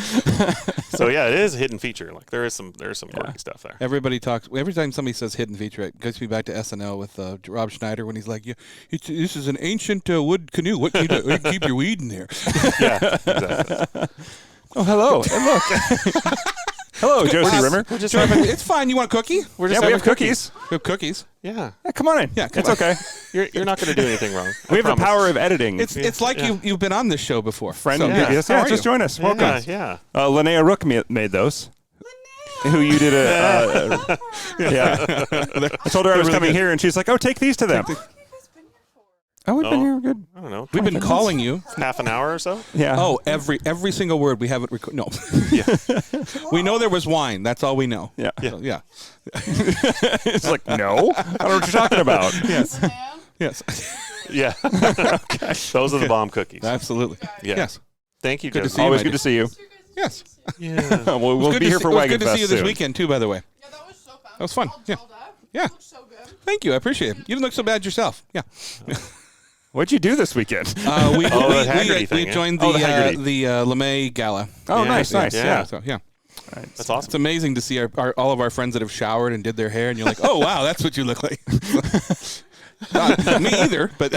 [SPEAKER 2] So, yeah, it is a hidden feature. Like, there's some quirky stuff there.
[SPEAKER 3] Everybody talks. Every time somebody says hidden feature, it goes me back to SNL with Rob Schneider when he's like, this is an ancient wood canoe. What can you do? You can keep your weed in there.
[SPEAKER 2] Yeah, exactly.
[SPEAKER 1] Oh, hello. And look. Hello, Josie Rimmer.
[SPEAKER 2] We're just
[SPEAKER 3] It's fine. You want a cookie?
[SPEAKER 2] We're just
[SPEAKER 1] we
[SPEAKER 2] having
[SPEAKER 1] have cookies.
[SPEAKER 3] We have cookies.
[SPEAKER 2] Yeah.
[SPEAKER 1] Come on in.
[SPEAKER 3] Yeah,
[SPEAKER 1] it's okay.
[SPEAKER 2] You're not going to do anything wrong.
[SPEAKER 1] We have the power of editing.
[SPEAKER 3] It's like you've been on this show before.
[SPEAKER 1] Friend,
[SPEAKER 3] So,
[SPEAKER 1] yes,
[SPEAKER 3] How are
[SPEAKER 1] just
[SPEAKER 3] you?
[SPEAKER 1] join us. Welcome.
[SPEAKER 2] Yeah.
[SPEAKER 1] Linnea Rook made those. Who you did yeah. I told her I was coming here, and she's like, "Oh, take these to them." Oh, we've been here good.
[SPEAKER 2] I don't know.
[SPEAKER 3] We've been calling you.
[SPEAKER 2] Half an hour or so?
[SPEAKER 1] Yeah.
[SPEAKER 3] Oh, every single word we haven't recorded. No. We know there was wine. That's all we know.
[SPEAKER 1] Yeah.
[SPEAKER 3] So, yeah.
[SPEAKER 1] It's like, no, I don't know what you're talking about.
[SPEAKER 3] Yes. Yes.
[SPEAKER 2] Yeah. Okay. Those are the bomb cookies.
[SPEAKER 3] Absolutely.
[SPEAKER 2] Yeah.
[SPEAKER 3] Yes.
[SPEAKER 2] Thank you,
[SPEAKER 3] Good to
[SPEAKER 2] Joseph.
[SPEAKER 3] see you.
[SPEAKER 1] Always good to see you.
[SPEAKER 3] Yes.
[SPEAKER 2] Yeah.
[SPEAKER 1] We'll be here for WagonFest
[SPEAKER 3] Good to see you this
[SPEAKER 1] soon.
[SPEAKER 3] weekend too. By the way.
[SPEAKER 4] Yeah, that was so fun.
[SPEAKER 3] That was fun. Yeah. Yeah.
[SPEAKER 4] You look so good.
[SPEAKER 3] Thank you. I appreciate it. You didn't look so bad yourself. Yeah.
[SPEAKER 1] What'd you do this weekend?
[SPEAKER 3] We
[SPEAKER 2] the Haggerty thing,
[SPEAKER 3] joined
[SPEAKER 1] the Haggerty.
[SPEAKER 3] the LeMay Gala.
[SPEAKER 1] Oh,
[SPEAKER 2] Yeah,
[SPEAKER 1] nice. Yeah.
[SPEAKER 3] So yeah.
[SPEAKER 2] That's awesome.
[SPEAKER 3] It's amazing to see all of our friends that have showered and did their hair, and you're like, oh wow, that's what you look like. Not me either, but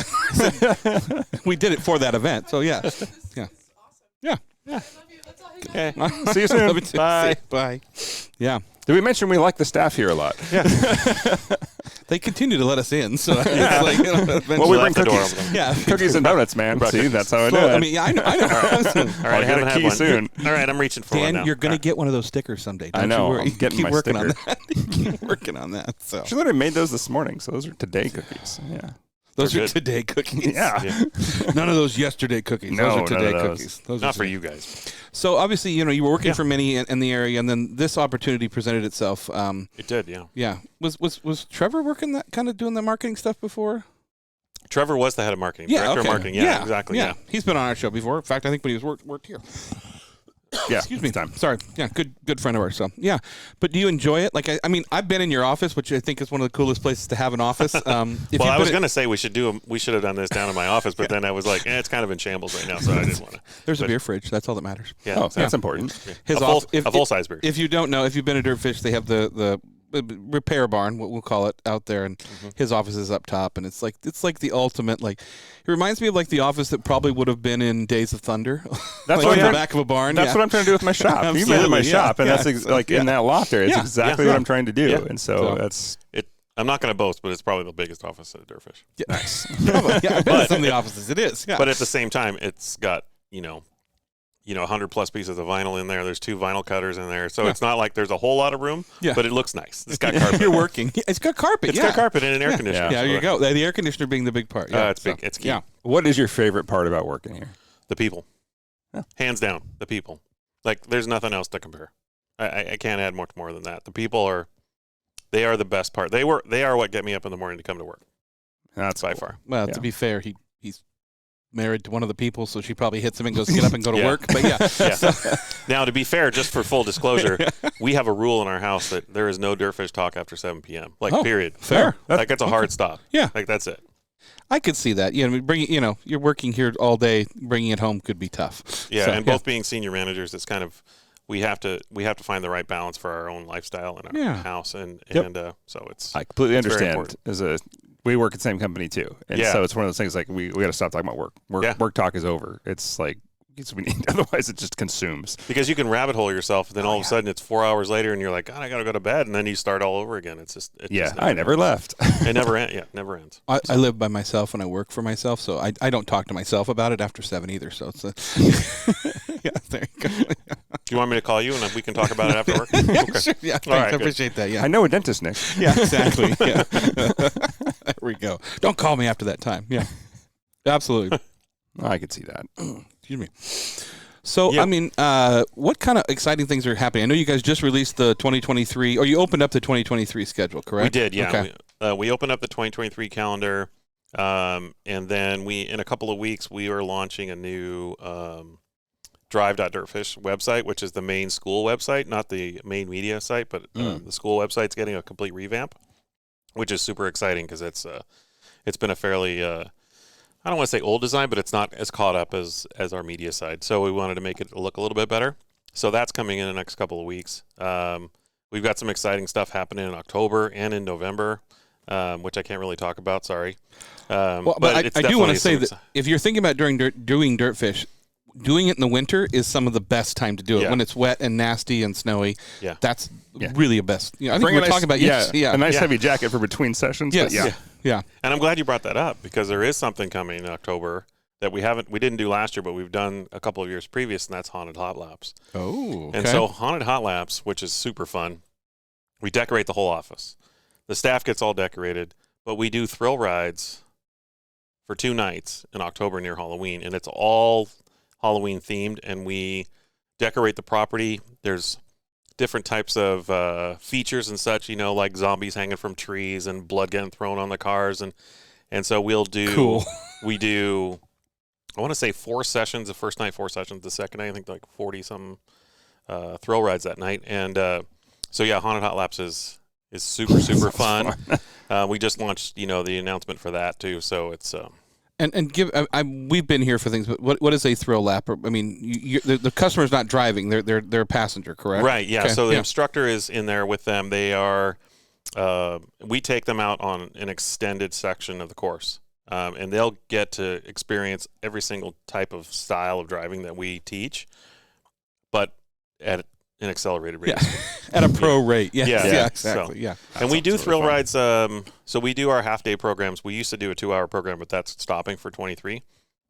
[SPEAKER 3] we did it for that event. So yeah. Yeah. Yeah.
[SPEAKER 4] I love you. That's all.
[SPEAKER 2] Okay.
[SPEAKER 1] See you soon.
[SPEAKER 3] Love you too.
[SPEAKER 2] Bye.
[SPEAKER 3] Bye. Yeah.
[SPEAKER 1] Did we mention we like the staff here a lot?
[SPEAKER 2] Yeah.
[SPEAKER 3] They continue to let us in, so it's like,
[SPEAKER 1] Well, we bring
[SPEAKER 2] Left the door
[SPEAKER 1] cookies.
[SPEAKER 2] open.
[SPEAKER 3] yeah,
[SPEAKER 1] Cookies and donuts, man. See, that's how I do
[SPEAKER 3] So,
[SPEAKER 1] it.
[SPEAKER 3] I mean, yeah, I know.
[SPEAKER 2] All right,
[SPEAKER 1] I'll
[SPEAKER 2] I
[SPEAKER 1] get
[SPEAKER 2] haven't
[SPEAKER 1] a
[SPEAKER 2] had
[SPEAKER 1] key
[SPEAKER 2] one.
[SPEAKER 1] soon.
[SPEAKER 2] All right, I'm reaching for one
[SPEAKER 3] Dan,
[SPEAKER 2] now.
[SPEAKER 3] you're gonna
[SPEAKER 2] All right.
[SPEAKER 3] get one of those stickers someday. Don't
[SPEAKER 1] I know,
[SPEAKER 3] You worry.
[SPEAKER 1] I'm getting
[SPEAKER 3] Keep
[SPEAKER 1] my
[SPEAKER 3] working
[SPEAKER 1] sticker.
[SPEAKER 3] on that. Keep working on that. So
[SPEAKER 1] She literally made those this morning, so those are today cookies. Yeah.
[SPEAKER 3] Those
[SPEAKER 2] They're
[SPEAKER 3] are
[SPEAKER 2] good.
[SPEAKER 3] today cookies.
[SPEAKER 1] Yeah.
[SPEAKER 3] None of those yesterday cookies.
[SPEAKER 1] No,
[SPEAKER 3] those are
[SPEAKER 1] none
[SPEAKER 3] today
[SPEAKER 1] of those.
[SPEAKER 3] cookies. Those
[SPEAKER 2] Not
[SPEAKER 3] are
[SPEAKER 2] for
[SPEAKER 3] today.
[SPEAKER 2] you guys.
[SPEAKER 3] So obviously, you were working
[SPEAKER 2] Yeah.
[SPEAKER 3] for many in the area, and then this opportunity presented itself.
[SPEAKER 2] It did, yeah.
[SPEAKER 3] Yeah. Was Trevor working that kind of doing the marketing stuff before?
[SPEAKER 2] Trevor was the head of marketing.
[SPEAKER 3] Yeah.
[SPEAKER 2] Director
[SPEAKER 3] Okay.
[SPEAKER 2] of marketing. Yeah, exactly. Yeah.
[SPEAKER 3] He's been on our show before. In fact, I think when he was worked here.
[SPEAKER 1] Yeah.
[SPEAKER 3] Excuse me.
[SPEAKER 1] Time.
[SPEAKER 3] Sorry. Yeah, good friend of ours. So yeah, but do you enjoy it? Like I mean, I've been in your office, which I think is one of the coolest places to have an office.
[SPEAKER 2] Well, I was going to say we should have done this down in my office, but then I was like, it's kind of in shambles right now, so I didn't want to.
[SPEAKER 3] There's a beer fridge. That's all that matters.
[SPEAKER 2] Yeah,
[SPEAKER 1] Oh,
[SPEAKER 2] exactly.
[SPEAKER 1] that's important.
[SPEAKER 3] His
[SPEAKER 2] a full size beer.
[SPEAKER 3] If you don't know, if you've been to DirtFish, they have the repair barn, what we'll call it, out there, and his office is up top, and it's like the ultimate. Like, it reminds me of like the office that probably would have been in Days of Thunder.
[SPEAKER 1] That's
[SPEAKER 3] like
[SPEAKER 1] what
[SPEAKER 3] in
[SPEAKER 1] I'm
[SPEAKER 3] the back of a barn.
[SPEAKER 1] That's what I'm trying to do with my shop. You've been in my
[SPEAKER 3] Absolutely,
[SPEAKER 1] shop, and
[SPEAKER 3] yeah,
[SPEAKER 1] that's
[SPEAKER 3] yeah.
[SPEAKER 1] like in that loft there. It's
[SPEAKER 3] Yeah,
[SPEAKER 1] exactly
[SPEAKER 3] yeah.
[SPEAKER 1] what I'm trying to do,
[SPEAKER 2] Yeah.
[SPEAKER 1] and so
[SPEAKER 3] So-
[SPEAKER 1] that's
[SPEAKER 2] I'm not going to boast, but it's probably the biggest office at DirtFish.
[SPEAKER 3] Yeah. Nice. Yeah, I've been to some of the offices. It is. Yeah.
[SPEAKER 2] But at the same time, it's got 100 plus pieces of vinyl in there. There's 2 vinyl cutters in there, so
[SPEAKER 3] Yeah.
[SPEAKER 2] it's not like there's a whole lot of room.
[SPEAKER 3] Yeah.
[SPEAKER 2] But it looks nice. It's got carpet.
[SPEAKER 3] You're working. It's got carpet.
[SPEAKER 2] It's
[SPEAKER 3] yeah.
[SPEAKER 2] got carpet and an air conditioner.
[SPEAKER 3] Yeah, there
[SPEAKER 2] so
[SPEAKER 3] you go. The air conditioner being the big part. Yeah,
[SPEAKER 2] it's big. It's key.
[SPEAKER 3] Yeah.
[SPEAKER 1] what is your favorite part about working here?
[SPEAKER 2] The people.
[SPEAKER 1] Yeah.
[SPEAKER 2] Hands down, the people. Like, there's nothing else to compare. I can't add much more than that. The people they are the best part. They are what get me up in the morning to come to work.
[SPEAKER 1] That's
[SPEAKER 2] By
[SPEAKER 1] cool.
[SPEAKER 2] far.
[SPEAKER 3] Well,
[SPEAKER 1] Yeah.
[SPEAKER 3] to be fair, he's married to one of the people, so she probably hits him and goes, get up and go to
[SPEAKER 2] Yeah.
[SPEAKER 3] work. But yeah.
[SPEAKER 2] Yeah. Now, to be fair, just for full disclosure, we have a rule in our house that there is no DirtFish talk after 7 p.m. Like,
[SPEAKER 3] Oh,
[SPEAKER 2] period.
[SPEAKER 3] fair.
[SPEAKER 2] Like, it's a hard stop.
[SPEAKER 3] Yeah.
[SPEAKER 2] Like, that's it.
[SPEAKER 3] I could see that. You're working here all day. Bringing it home could be tough.
[SPEAKER 2] Yeah,
[SPEAKER 3] So,
[SPEAKER 2] and both being senior managers, it's kind of we have to find the right balance for our own lifestyle and our
[SPEAKER 3] Yeah.
[SPEAKER 2] house, and so it's
[SPEAKER 1] I completely
[SPEAKER 2] It's very
[SPEAKER 1] understand. We work at the same company too, and
[SPEAKER 2] Yeah.
[SPEAKER 1] so it's one of those things like we got to stop talking about work.
[SPEAKER 2] Yeah.
[SPEAKER 1] Work talk is over. It's like we need, otherwise it just consumes.
[SPEAKER 2] because you can rabbit hole yourself, and then all of a sudden it's 4 hours later, and you're like, God, I gotta go to bed, and then you start all over again. It's just
[SPEAKER 1] I never left.
[SPEAKER 2] It never ends. Yeah, it never ends.
[SPEAKER 3] I live by myself and I work for myself, so I don't talk to myself about it after 7 either. So it's yeah, there you go.
[SPEAKER 2] Do you want me to call you and we can talk about it after work?
[SPEAKER 3] Yeah,
[SPEAKER 2] Okay.
[SPEAKER 3] sure. Yeah, thanks.
[SPEAKER 2] right,
[SPEAKER 3] I
[SPEAKER 2] good.
[SPEAKER 3] appreciate that. Yeah.
[SPEAKER 1] I know a dentist, Nick.
[SPEAKER 3] Yeah, exactly. Yeah. There we go. Don't call me after that time. Yeah. Absolutely.
[SPEAKER 1] I could see that.
[SPEAKER 3] Excuse me. So,
[SPEAKER 2] Yeah.
[SPEAKER 3] I mean, what kind of exciting things are happening? I know you guys just released the 2023, or you opened up the 2023 schedule, correct?
[SPEAKER 2] We did, yeah.
[SPEAKER 3] Okay.
[SPEAKER 2] We opened up the 2023 calendar, and then in a couple of weeks, we are launching a new drive.dirtfish website, which is the main school website, not the main media site, but the school website's getting a complete revamp, which is super exciting because it's been a fairly I don't want to say old design, but it's not as caught up as our media side. So we wanted to make it look a little bit better. So that's coming in the next couple of weeks. We've got some exciting stuff happening in October and in November, which I can't really talk about. Sorry.
[SPEAKER 3] Well, but I do want to say that if you're thinking about doing DirtFish, doing it in the winter is some of the best time to do it.
[SPEAKER 2] Yeah.
[SPEAKER 3] When it's wet and nasty and snowy,
[SPEAKER 2] Yeah.
[SPEAKER 3] that's really a best. I think
[SPEAKER 1] Bring
[SPEAKER 3] we
[SPEAKER 1] a
[SPEAKER 3] were
[SPEAKER 1] nice-
[SPEAKER 3] talking about
[SPEAKER 1] a nice
[SPEAKER 2] Yeah.
[SPEAKER 1] heavy jacket for between sessions.
[SPEAKER 3] Yes.
[SPEAKER 1] But
[SPEAKER 3] Yeah.
[SPEAKER 2] And I'm glad you brought that up because there is something coming in October that we didn't do last year, but we've done a couple of years previous, and that's Haunted Hot Laps.
[SPEAKER 3] Oh.
[SPEAKER 2] And so Haunted Hot Laps, which is super fun, we decorate the whole office. The staff gets all decorated, but we do thrill rides for 2 nights in October near Halloween, and it's all Halloween themed, and we decorate the property. There's different types of features and such, like zombies hanging from trees and blood getting thrown on the cars, and so we'll do
[SPEAKER 3] Cool.
[SPEAKER 2] we do I want to say 4 sessions. The first night 4 sessions. The second night I think like 40 some thrill rides that night, and so yeah, Haunted Hot Laps is super fun. We just launched the announcement for that too, so it's
[SPEAKER 3] And give we've been here for things, but what is a thrill lap? I mean, the customer's not driving; they're a passenger, correct?
[SPEAKER 2] right. Yeah.
[SPEAKER 3] Okay,
[SPEAKER 2] So the
[SPEAKER 3] yeah.
[SPEAKER 2] instructor is in there with them. They are. We take them out on an extended section of the course, and they'll get to experience every single type of style of driving that we teach, but at an accelerated rate.
[SPEAKER 3] Yeah, at a pro rate. Yes.
[SPEAKER 2] Yeah.
[SPEAKER 3] Yeah,
[SPEAKER 2] So-
[SPEAKER 3] exactly. Yeah.
[SPEAKER 2] And we do
[SPEAKER 1] sounds
[SPEAKER 2] thrill
[SPEAKER 1] really
[SPEAKER 2] rides. So we do our half-day programs. We used to do a 2-hour program, but that's stopping for 23.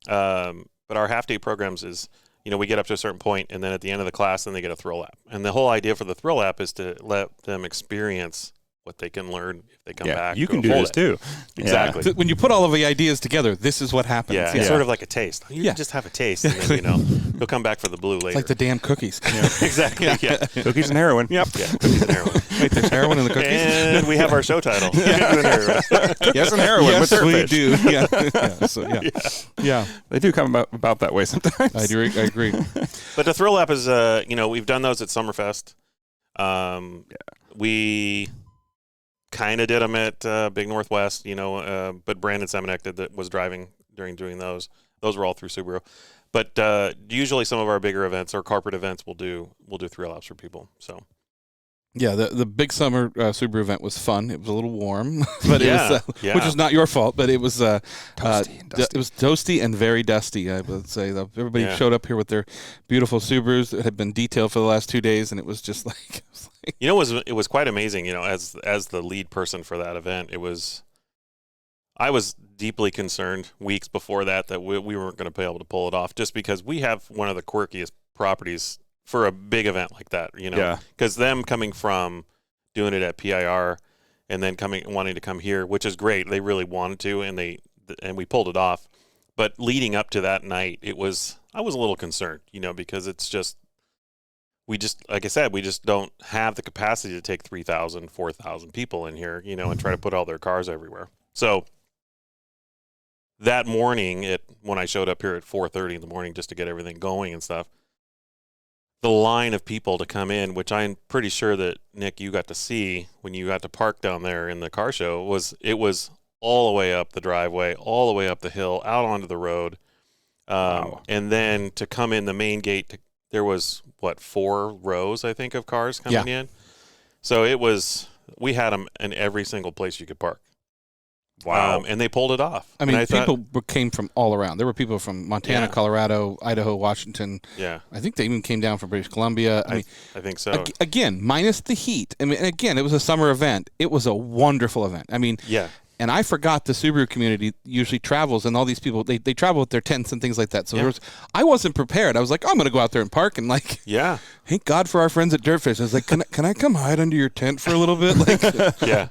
[SPEAKER 2] But our half-day programs is, we get up to a certain point, and then at the end of the class, then they get a thrill lap. And the whole idea for the thrill lap is to let them experience what they can learn if they come back.
[SPEAKER 1] You
[SPEAKER 2] to
[SPEAKER 1] can
[SPEAKER 2] a
[SPEAKER 1] do
[SPEAKER 2] full
[SPEAKER 1] this
[SPEAKER 2] day.
[SPEAKER 1] too.
[SPEAKER 2] Exactly.
[SPEAKER 3] So when you put all of the ideas together, this is what happens.
[SPEAKER 2] Yeah,
[SPEAKER 1] Yeah.
[SPEAKER 2] it's sort of like a taste. You
[SPEAKER 3] Yeah.
[SPEAKER 2] can just have a taste, and then, you'll come back for the blue later.
[SPEAKER 3] It's like the damn cookies.
[SPEAKER 2] exactly. Yeah.
[SPEAKER 1] Cookies and heroin.
[SPEAKER 3] Yep.
[SPEAKER 2] Yeah. Cookies and heroin.
[SPEAKER 3] Wait, there's heroin in the cookies?
[SPEAKER 2] And we have our show title. Cookies and heroin.
[SPEAKER 1] Yes, and heroin
[SPEAKER 3] Yes,
[SPEAKER 1] with
[SPEAKER 3] we
[SPEAKER 1] DirtFish.
[SPEAKER 3] do. Yeah.
[SPEAKER 1] They do come about that way sometimes.
[SPEAKER 3] I agree.
[SPEAKER 2] But the Thrill Lap is, we've done those at SummerFest. We kind of did them at Big Northwest, but Brandon Semenek that was driving during doing those. Those were all through Subaru. But usually some of our bigger events or corporate events we'll do Thrill Laps for people. So.
[SPEAKER 3] Yeah, the big summer Subaru event was fun. It was a little warm, but it was,
[SPEAKER 2] yeah.
[SPEAKER 3] which is not your fault. But it was
[SPEAKER 1] Toasty and dusty.
[SPEAKER 3] It was toasty and very dusty. I would say everybody showed up here with their beautiful Subarus that had been detailed for the last 2 days, and it was just like,
[SPEAKER 2] it was quite amazing. As the lead person for that event, I was deeply concerned weeks before that we weren't going to be able to pull it off, just because we have one of the quirkiest properties for a big event like that, because them coming from doing it at PIR and then wanting to come here, which is great. They really wanted to, and we pulled it off. But leading up to that night, I was a little concerned, because it's just, like I said, we just don't have the capacity to take 3,000, 4,000 people in here, and try to put all their cars everywhere. So that morning, when I showed up here at 4:30 in the morning just to get everything going and stuff, the line of people to come in, which I'm pretty sure that, Nick, you got to see when you got to park down there in the car show, was all the way up the driveway, all the way up the hill, out onto the road.
[SPEAKER 1] Wow.
[SPEAKER 2] And then to come in the main gate, there was, 4 rows, I think, of cars coming in. So we had them in every single place you could park.
[SPEAKER 1] Wow.
[SPEAKER 2] And they pulled it off.
[SPEAKER 3] I mean,
[SPEAKER 2] and
[SPEAKER 3] people came from all around. There were people from Montana, Colorado, Idaho, Washington.
[SPEAKER 2] Yeah.
[SPEAKER 3] I think they even came down from British Columbia. I
[SPEAKER 2] think so.
[SPEAKER 3] Again, minus the heat. I mean, again, it was a summer event. It was a wonderful event. I mean,
[SPEAKER 2] yeah.
[SPEAKER 3] And I forgot the Subaru community usually travels, and all these people, they travel with their tents and things like that. So I wasn't prepared. I was like, I'm going to go out there and park, and thank God for our friends at DirtFish. I was like, can I come hide under your tent for a little bit?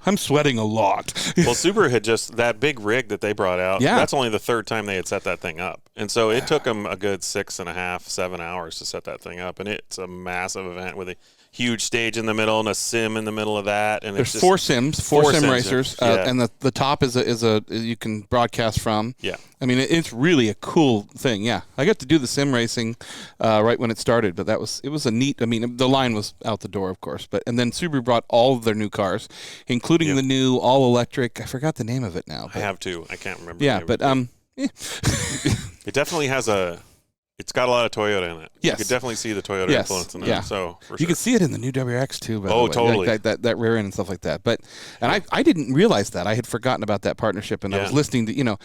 [SPEAKER 3] I'm sweating a lot.
[SPEAKER 2] Well, Subaru had that big rig that they brought out.
[SPEAKER 3] Yeah.
[SPEAKER 2] That's only the third time they had set that thing up. And so it took them a good 6.5, 7 hours to set that thing up. And it's a massive event with a huge stage in the middle and a sim in the middle of that. And
[SPEAKER 3] there's
[SPEAKER 2] it's
[SPEAKER 3] four sim
[SPEAKER 2] sims,
[SPEAKER 3] racers, and the top is a you can broadcast from.
[SPEAKER 2] Yeah.
[SPEAKER 3] I mean, it's really a cool thing. Yeah, I got to do the sim racing right when it started, but it was a neat. I mean, the line was out the door, of course, and then Subaru brought all of their new cars, including the new all electric. I forgot the name of it now.
[SPEAKER 2] I have to. I can't remember.
[SPEAKER 3] Yeah, but
[SPEAKER 2] it definitely has it's got a lot of Toyota in it.
[SPEAKER 3] Yes.
[SPEAKER 2] You could definitely see the Toyota influence in it.
[SPEAKER 3] Yeah.
[SPEAKER 2] So for
[SPEAKER 3] you
[SPEAKER 2] sure.
[SPEAKER 3] can see it in the new WRX too. By the way.
[SPEAKER 2] Totally.
[SPEAKER 3] Like that rear end and stuff like that. But I didn't realize that. I had forgotten about that partnership, and I was listening to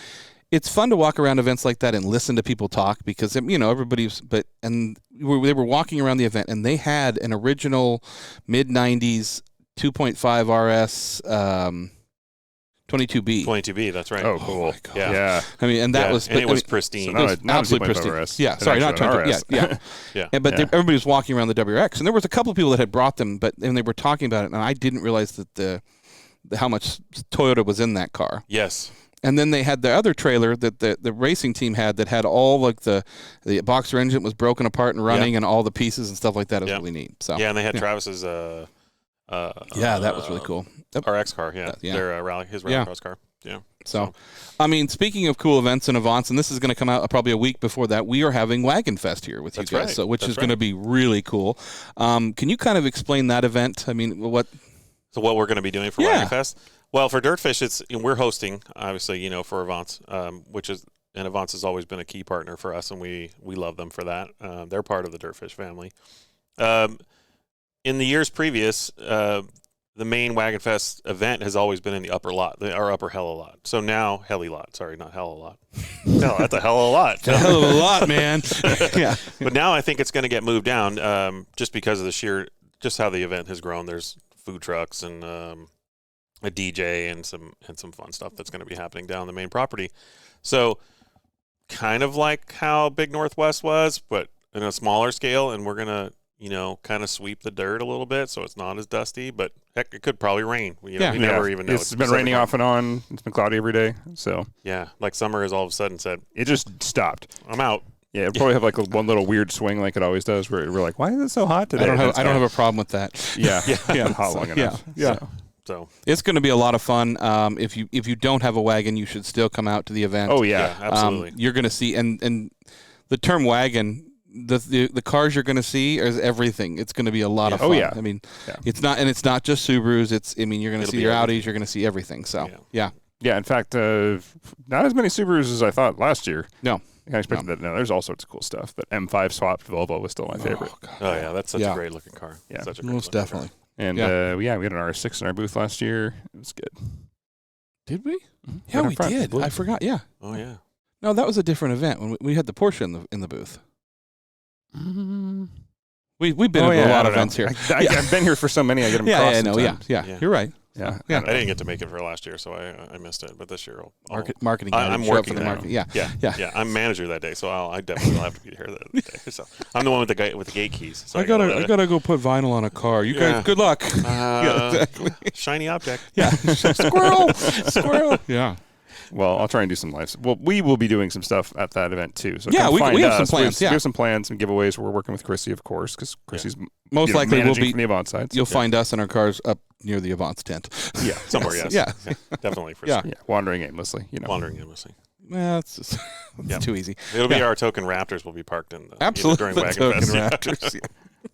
[SPEAKER 3] It's fun to walk around events like that and listen to people talk because everybody's. They were walking around the event and they had an original mid '90s 2.5 RS. 22B.
[SPEAKER 2] 22B, that's right.
[SPEAKER 1] Oh, cool.
[SPEAKER 3] my God.
[SPEAKER 1] Yeah.
[SPEAKER 3] I mean, and that was
[SPEAKER 2] and it was pristine.
[SPEAKER 1] So
[SPEAKER 3] It was absolutely pristine.
[SPEAKER 1] RS.
[SPEAKER 3] Yeah, sorry, not 22.
[SPEAKER 1] RS.
[SPEAKER 3] Yeah.
[SPEAKER 2] Yeah.
[SPEAKER 3] But everybody was walking around the WRX, and there was a couple of people that had brought them, and they were talking about it, and I didn't realize that how much Toyota was in that car.
[SPEAKER 2] Yes.
[SPEAKER 3] And then they had the other trailer that the racing team had that had all like the boxer engine was broken apart and running, and all the pieces and stuff like that. It was really neat. So
[SPEAKER 2] and they had Travis's
[SPEAKER 3] that was really cool.
[SPEAKER 2] RX car, their his rallycross car. Yeah.
[SPEAKER 3] So, I mean, speaking of cool events and Avants, and this is going to come out probably a week before that, we are having WagonFest here with you guys,
[SPEAKER 2] right.
[SPEAKER 3] so which
[SPEAKER 2] That's
[SPEAKER 3] is going to be really coll. Can you kind of explain that event? I mean, what
[SPEAKER 2] we're going to be doing for WagonFest? Well, for DirtFish, we're hosting, obviously, for Avants, and Avants has always been a key partner for us, and we love them for that. They're part of the DirtFish family. In the years previous, the main WagonFest event has always been in the upper lot, our upper hella lot. So now, heli lot, sorry, not hella lot. No, that's a hell of a lot.
[SPEAKER 3] a hell of a lot, man. Yeah.
[SPEAKER 2] But now I think it's going to get moved down just because of just how the event has grown. There's food trucks and a DJ and some fun stuff that's going to be happening down the main property. So kind of like how Big Northwest was, but in a smaller scale, and we're going to kind of sweep the dirt a little bit so it's not as dusty. But heck, it could probably rain. You never even know.
[SPEAKER 1] It's been raining off and on. It's been cloudy every day. So
[SPEAKER 2] yeah, like summer has all of a sudden said
[SPEAKER 1] it just stopped.
[SPEAKER 2] I'm out.
[SPEAKER 1] Yeah, it'll probably have like one little weird swing like it always does, where we're like, why is it so hot today?
[SPEAKER 3] I don't have a problem with that.
[SPEAKER 1] Yeah, yeah, hot long enough.
[SPEAKER 3] Yeah.
[SPEAKER 2] So
[SPEAKER 3] it's going to be a lot of fun. If you don't have a wagon, you should still come out to the event.
[SPEAKER 1] Oh yeah,
[SPEAKER 2] absolutely.
[SPEAKER 3] You're going to see, and the term wagon, the cars you're going to see is everything. It's going to be a lot of fun.
[SPEAKER 1] Oh yeah.
[SPEAKER 3] I mean, it's not just Subarus. You're going to see your
[SPEAKER 2] everything.
[SPEAKER 3] Audis. You're going to see everything. So yeah.
[SPEAKER 1] In fact, not as many Subarus as I thought last year.
[SPEAKER 3] No.
[SPEAKER 1] I expected that. No, there's all sorts of cool stuff. But M5 swapped Volvo was still my favorite.
[SPEAKER 2] Oh yeah, that's such a great looking car.
[SPEAKER 1] Yeah,
[SPEAKER 2] such a great
[SPEAKER 3] most definitely.
[SPEAKER 2] Car.
[SPEAKER 1] And we had an RS6 in our booth last year. It was good.
[SPEAKER 3] Did we?
[SPEAKER 1] Mm-hmm.
[SPEAKER 3] Yeah,
[SPEAKER 1] Right
[SPEAKER 3] we
[SPEAKER 1] up front.
[SPEAKER 3] did. I forgot. Yeah.
[SPEAKER 2] Oh yeah.
[SPEAKER 3] No, that was a different event when we had the Porsche in the booth. We've been to a lot of events here.
[SPEAKER 1] I've been here for so many. I get them crossed.
[SPEAKER 3] Yeah. You're right.
[SPEAKER 1] Yeah.
[SPEAKER 2] I didn't get to make it for last year, so I missed it. But this year,
[SPEAKER 3] Marketing.
[SPEAKER 2] I'm
[SPEAKER 3] show up
[SPEAKER 2] working
[SPEAKER 3] for the
[SPEAKER 2] now.
[SPEAKER 3] marketing. Yeah.
[SPEAKER 2] I'm manager that day, so I definitely will have to be here that day. So I'm the one with the gate keys. So
[SPEAKER 3] I gotta go put vinyl on a car. You guys, good luck. Exactly.
[SPEAKER 2] Shiny object.
[SPEAKER 3] Yeah. Squirrel. Yeah.
[SPEAKER 1] Well, I'll try and do some lives. Well, we will be doing some stuff at that event too. So
[SPEAKER 3] we have some plans.
[SPEAKER 1] We have some plans and giveaways. We're working with Chrissy, of course, because Chrissy's
[SPEAKER 3] most likely will be
[SPEAKER 1] from the Avants side.
[SPEAKER 3] You'll find us in our cars up near the Avants tent.
[SPEAKER 2] Yeah, somewhere. Yes.
[SPEAKER 3] Yeah.
[SPEAKER 2] Definitely for sure.
[SPEAKER 1] Yeah, wandering aimlessly.
[SPEAKER 2] Wandering aimlessly.
[SPEAKER 3] Well, it's too easy.
[SPEAKER 2] It'll be our token Raptors will be parked in the
[SPEAKER 3] absolutely
[SPEAKER 2] during
[SPEAKER 3] token
[SPEAKER 2] WagonFest.
[SPEAKER 3] Raptors. Yeah.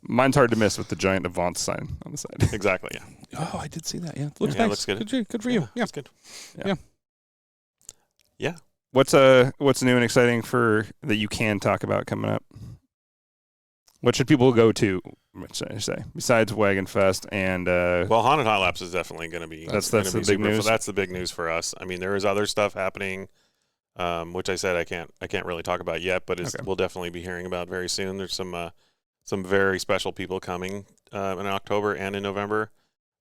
[SPEAKER 1] Mine's hard to miss with the giant Avants sign on the side.
[SPEAKER 2] Exactly. Yeah.
[SPEAKER 3] Oh, I did see that. Yeah, looks nice.
[SPEAKER 2] Looks good.
[SPEAKER 3] Good for you. Yeah,
[SPEAKER 2] it's good. Yeah.
[SPEAKER 1] What's new and exciting that you can talk about coming up? What should people go to? What should I say? Besides WagonFest and
[SPEAKER 2] well, Haunted Hot Laps is definitely going to be
[SPEAKER 1] that's the big news.
[SPEAKER 2] That's the big news for us. I mean, there is other stuff happening, which I said I can't really talk about yet, but we'll definitely be hearing about very soon. There's some very special people coming in October and in November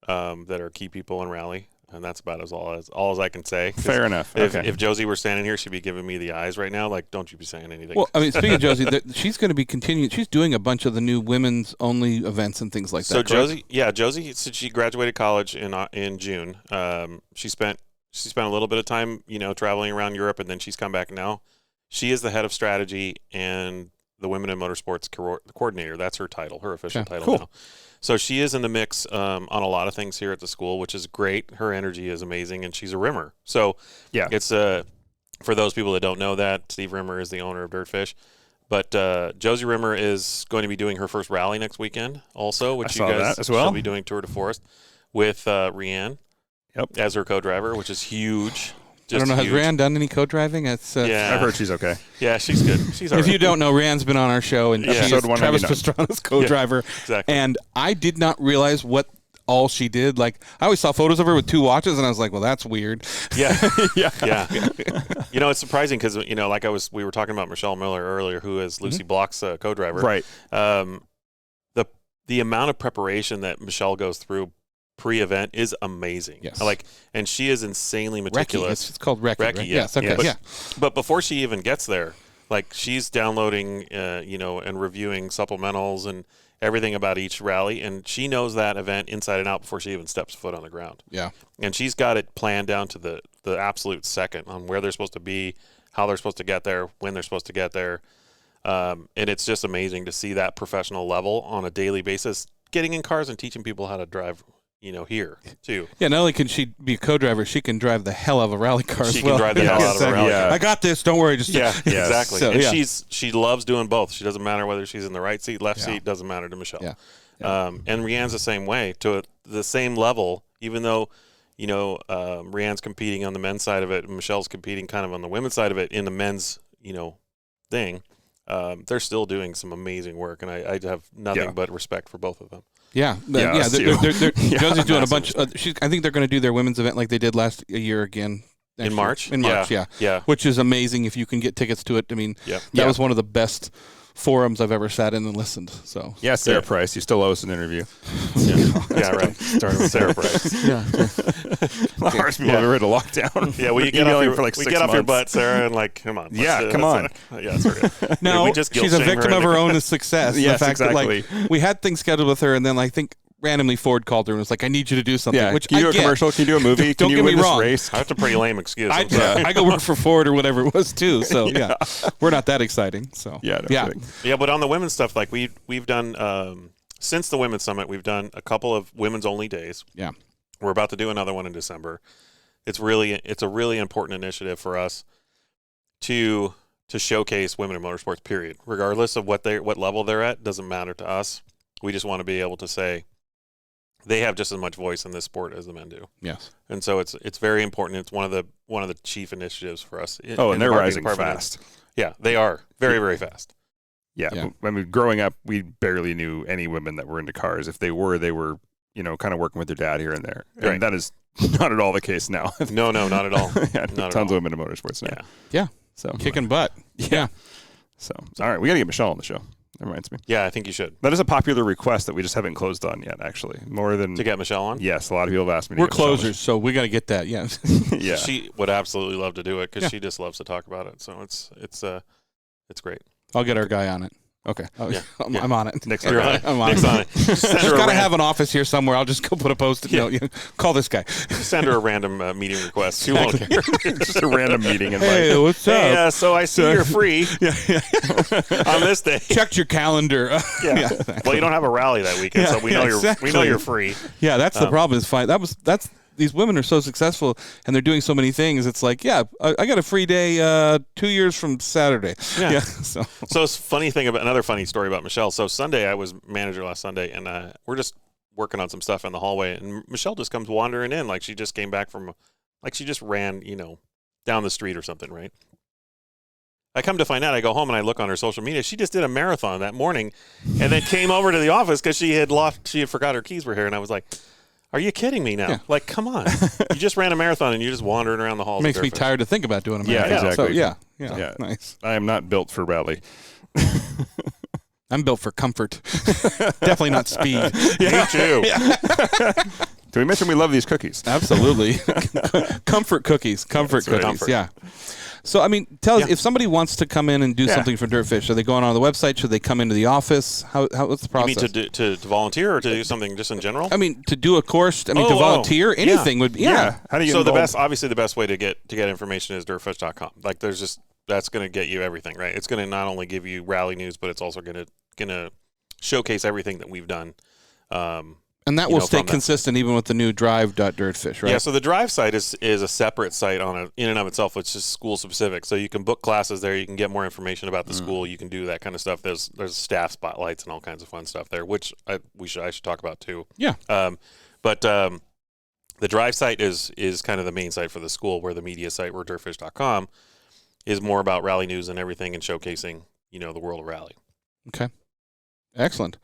[SPEAKER 2] that are key people in Rally. And that's about all as I can say.
[SPEAKER 1] Fair enough.
[SPEAKER 2] If Josie were standing here, she'd be giving me the eyes right now. Like, don't you be saying anything.
[SPEAKER 3] Well, I mean, speaking of Josie, she's going to be continuing. She's doing a bunch of the new women's only events and things like that.
[SPEAKER 2] So
[SPEAKER 3] correct?
[SPEAKER 2] Josie, since she graduated college in June, she spent a little bit of time, traveling around Europe, and then she's come back now. She is the head of strategy and the Women in Motorsports coordinator. That's her title, her official title now. So she is in the mix on a lot of things here at the school, which is great. Her energy is amazing, and she's a Rimmer. So it's for those people that don't know that, Steve Rimmer is the owner of DirtFish. But Josie Rimmer is going to be doing her first rally next weekend also, which you guys will be doing Tour de Forest with Rianne as her co-driver, which is huge.
[SPEAKER 3] I don't know. Has Rianne done any co-driving?
[SPEAKER 1] I've heard she's okay.
[SPEAKER 2] Yeah, she's good. She's all right.
[SPEAKER 3] If you don't know, Rianne's been on our show, and she's Travis Pastrana's co-driver.
[SPEAKER 2] Yeah, exactly.
[SPEAKER 3] And I did not realize what all she did. Like, I always saw photos of her with 2 watches, and I was like, well, that's weird.
[SPEAKER 2] Yeah. Yeah. It's surprising because, we were talking about Michelle Miller earlier, who is Lucy Block's co-driver.
[SPEAKER 1] Right.
[SPEAKER 2] The amount of preparation that Michelle goes through pre-event is amazing.
[SPEAKER 3] Yes.
[SPEAKER 2] And she is insanely meticulous.
[SPEAKER 3] It's called Recce.
[SPEAKER 2] Recce,
[SPEAKER 3] right?
[SPEAKER 2] yeah.
[SPEAKER 3] Yes, okay.
[SPEAKER 2] But before she even gets there, she's downloading, and reviewing supplementals and everything about each rally, and she knows that event inside and out before she even steps foot on the ground.
[SPEAKER 3] Yeah.
[SPEAKER 2] And she's got it planned down to the absolute second on where they're supposed to be, how they're supposed to get there, when they're supposed to get there. And it's just amazing to see that professional level on a daily basis, getting in cars and teaching people how to drive here too.
[SPEAKER 3] Yeah, not only can she be a co-driver, she can drive the hell of a rally car
[SPEAKER 2] She can drive the hell out of a rally car.
[SPEAKER 3] I got this. Don't worry. Just
[SPEAKER 2] exactly.
[SPEAKER 3] So,
[SPEAKER 2] and she loves doing both. She doesn't matter whether she's in the right seat, left seat. Doesn't matter to Michelle.
[SPEAKER 3] Yeah.
[SPEAKER 2] And Rianne's the same way, to the same level. Even though Rianne's competing on the men's side of it, and Michelle's competing kind of on the women's side of it in the men's thing. They're still doing some amazing work, and I have nothing but respect for both of them.
[SPEAKER 3] Josie's doing a bunch. I think they're going to do their women's event like they did last year again.
[SPEAKER 2] In March?
[SPEAKER 3] Yeah. Which is amazing if you can get tickets to it. I mean, that was one of the best forums I've ever sat in and listened. So
[SPEAKER 1] Yeah, Sarah Price. You still owe us an interview.
[SPEAKER 2] Yeah, right. Starting with Sarah Price.
[SPEAKER 3] yeah,
[SPEAKER 1] The hardest people ever had to lock down.
[SPEAKER 2] Yeah, well, you get off
[SPEAKER 1] Emailing
[SPEAKER 2] your,
[SPEAKER 1] for like
[SPEAKER 2] we
[SPEAKER 1] 6
[SPEAKER 2] get off your
[SPEAKER 1] months.
[SPEAKER 2] butt, Sarah, and like, come on.
[SPEAKER 1] Yeah, come on.
[SPEAKER 2] Yeah, sorry.
[SPEAKER 3] no,
[SPEAKER 2] We just guilt
[SPEAKER 3] she's a
[SPEAKER 2] shame her
[SPEAKER 3] victim of
[SPEAKER 2] into-
[SPEAKER 3] her own success.
[SPEAKER 1] Yes,
[SPEAKER 3] the fact
[SPEAKER 1] exactly.
[SPEAKER 3] that like we had things scheduled with her, and then I think randomly Ford called her and was like, "I need you to do something."
[SPEAKER 1] Yeah,
[SPEAKER 3] which
[SPEAKER 1] can you
[SPEAKER 3] I
[SPEAKER 1] do a
[SPEAKER 3] get.
[SPEAKER 1] commercial? Can you do a movie?
[SPEAKER 3] Don't
[SPEAKER 1] Can you
[SPEAKER 3] get me
[SPEAKER 1] win this
[SPEAKER 3] wrong.
[SPEAKER 1] race?
[SPEAKER 2] That's a pretty lame excuse.
[SPEAKER 3] I,
[SPEAKER 2] I'm sorry.
[SPEAKER 3] I go work for Ford or whatever it was too. So yeah, we're not that exciting. So
[SPEAKER 1] Yeah, no kidding.
[SPEAKER 2] Yeah, but on the women's stuff, like we've done since the Women's Summit, we've done a couple of women's only days.
[SPEAKER 3] Yeah.
[SPEAKER 2] We're about to do another one in December. It's a really important initiative for us to showcase women in motorsports, period. Regardless of what level they're at, doesn't matter to us. We just want to be able to say they have just as much voice in this sport as the men do.
[SPEAKER 3] Yes.
[SPEAKER 2] And so it's very important. It's one of the chief initiatives for us.
[SPEAKER 1] Oh,
[SPEAKER 2] in
[SPEAKER 1] and
[SPEAKER 2] the
[SPEAKER 1] they're
[SPEAKER 2] marketing
[SPEAKER 1] rising
[SPEAKER 2] department.
[SPEAKER 1] fast.
[SPEAKER 2] Yeah, they are very, very fast.
[SPEAKER 1] Yeah.
[SPEAKER 3] Yeah.
[SPEAKER 1] I mean, growing up, we barely knew any women that were into cars. If they were, kind of working with their dad here and there.
[SPEAKER 2] Right.
[SPEAKER 1] And that is not at all the case now.
[SPEAKER 2] No, not at all.
[SPEAKER 1] Yeah,
[SPEAKER 2] Not at
[SPEAKER 1] tons
[SPEAKER 2] all.
[SPEAKER 1] of women in motorsports now.
[SPEAKER 2] Yeah.
[SPEAKER 3] Yeah.
[SPEAKER 1] So
[SPEAKER 3] Kicking butt. Yeah.
[SPEAKER 1] So all right, we got to get Michelle on the show. That reminds me.
[SPEAKER 2] Yeah, I think you should.
[SPEAKER 1] That is a popular request that we just haven't closed on yet. Actually, more than
[SPEAKER 2] To get Michelle on?
[SPEAKER 1] Yes, a lot of people have asked me. To
[SPEAKER 3] We're
[SPEAKER 1] get Michelle on.
[SPEAKER 3] closers, so we got to get that. Yeah.
[SPEAKER 1] Yeah.
[SPEAKER 2] She would absolutely love to do it because
[SPEAKER 3] Yeah.
[SPEAKER 2] she just loves to talk about it. So it's great.
[SPEAKER 3] I'll get our guy on it.
[SPEAKER 1] Okay.
[SPEAKER 3] Oh,
[SPEAKER 2] Yeah.
[SPEAKER 3] I'm on it.
[SPEAKER 1] Nick's
[SPEAKER 2] You're
[SPEAKER 1] on
[SPEAKER 2] on
[SPEAKER 1] it.
[SPEAKER 2] it.
[SPEAKER 3] I'm on
[SPEAKER 2] Nick's
[SPEAKER 3] it.
[SPEAKER 2] on it. Send
[SPEAKER 3] Just
[SPEAKER 2] her,
[SPEAKER 3] got to have an office here somewhere. I'll just go put a post-it note. Call this guy.
[SPEAKER 2] send her a random meeting request. She won't care.
[SPEAKER 1] Just a random meeting invite.
[SPEAKER 3] Hey, what's up?
[SPEAKER 2] Hey, so I see you're free
[SPEAKER 3] yeah.
[SPEAKER 2] on this day.
[SPEAKER 3] Checked your calendar.
[SPEAKER 2] Yeah. Well, you don't have a rally that weekend,
[SPEAKER 3] Yeah,
[SPEAKER 2] so we know
[SPEAKER 3] exactly.
[SPEAKER 2] you're free.
[SPEAKER 3] Yeah, that's the problem. Is fine. That's these women are so successful and they're doing so many things. It's like, yeah, I got a free day 2 years from Saturday.
[SPEAKER 2] Yeah.
[SPEAKER 3] So
[SPEAKER 2] So it's another funny story about Michelle. So Sunday, I was manager last Sunday, and we're just working on some stuff in the hallway, and Michelle just comes wandering in like she just came back from, like she just ran, down the street or something, right? I come to find out, I go home and I look on her social media. She just did a marathon that morning, and then came over to the office because she had forgot her keys were here, and I was like, "Are you kidding me now?
[SPEAKER 3] Yeah.
[SPEAKER 2] Like, come on! You just ran a marathon and you're just wandering around the halls."
[SPEAKER 3] makes
[SPEAKER 2] of
[SPEAKER 3] me
[SPEAKER 2] DirtFish.
[SPEAKER 3] tired to think about doing a
[SPEAKER 1] Yeah,
[SPEAKER 3] marathon.
[SPEAKER 1] exactly.
[SPEAKER 3] So, yeah,
[SPEAKER 1] Yeah.
[SPEAKER 3] nice.
[SPEAKER 1] I am not built for rally.
[SPEAKER 3] I'm built for comfort. Definitely not speed.
[SPEAKER 2] Me too.
[SPEAKER 1] Did we mention we love these cookies?
[SPEAKER 3] Absolutely. Comfort cookies. Comfort
[SPEAKER 1] That's right.
[SPEAKER 3] cookies.
[SPEAKER 2] Comfort.
[SPEAKER 3] Yeah. So, I mean, tell us,
[SPEAKER 2] Yeah.
[SPEAKER 3] if somebody wants to come in and do
[SPEAKER 1] Yeah.
[SPEAKER 3] something for DirtFish, are they going on the website? Should they come into the office? What's the
[SPEAKER 2] You
[SPEAKER 3] process?
[SPEAKER 2] mean to volunteer or to do something just in general?
[SPEAKER 3] I mean, to do a course, to
[SPEAKER 2] Oh,
[SPEAKER 3] volunteer,
[SPEAKER 2] yeah.
[SPEAKER 3] anything would be, yeah.
[SPEAKER 1] How do you
[SPEAKER 2] So
[SPEAKER 1] involve?
[SPEAKER 2] obviously the best way to get information is dirtfish.com. Like that's going to get you everything, right? It's going to not only give you rally news, but it's also going to showcase everything that we've done.
[SPEAKER 3] And that will stay
[SPEAKER 2] from that.
[SPEAKER 3] consistent even with the new drive.dirtfish, right?
[SPEAKER 2] Yeah, so the drive site is a separate site in and of itself, which is school specific. So you can book classes there. You can get more information about the school. You can do that kind of stuff. There's staff spotlights and all kinds of fun stuff there, which I should talk about too.
[SPEAKER 3] Yeah.
[SPEAKER 2] But the drive site is kind of the main site for the school, where the media site, where dirtfish.com, is more about rally news and everything and showcasing, the world of rally.
[SPEAKER 3] Okay. Excellent.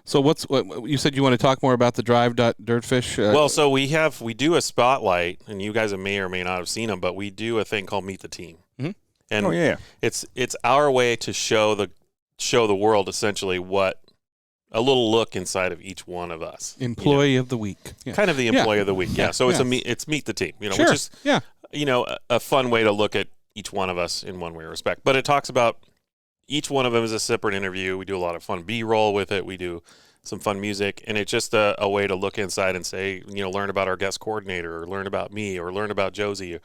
[SPEAKER 3] So what you said you want to talk more about the drive.dirtfish?
[SPEAKER 2] Well, so we do a spotlight, and you guys may or may not have seen them, but we do a thing called Meet the Team.
[SPEAKER 3] Mhm.
[SPEAKER 2] And
[SPEAKER 1] Oh yeah.
[SPEAKER 2] it's our way to show the world essentially what a little look inside of each one of us.
[SPEAKER 3] Employee of the week. Yeah.
[SPEAKER 2] Kind of the employee of the week. Yeah. So
[SPEAKER 3] Yeah.
[SPEAKER 2] it's Meet the Team,
[SPEAKER 3] Sure.
[SPEAKER 2] which is
[SPEAKER 3] Yeah.
[SPEAKER 2] a fun way to look at each one of us in one way or respect. But it talks about each one of them is a separate interview. We do a lot of fun B-roll with it. We do some fun music, and it's just a way to look inside and say, learn about our guest coordinator, or learn about me, or learn about Josie,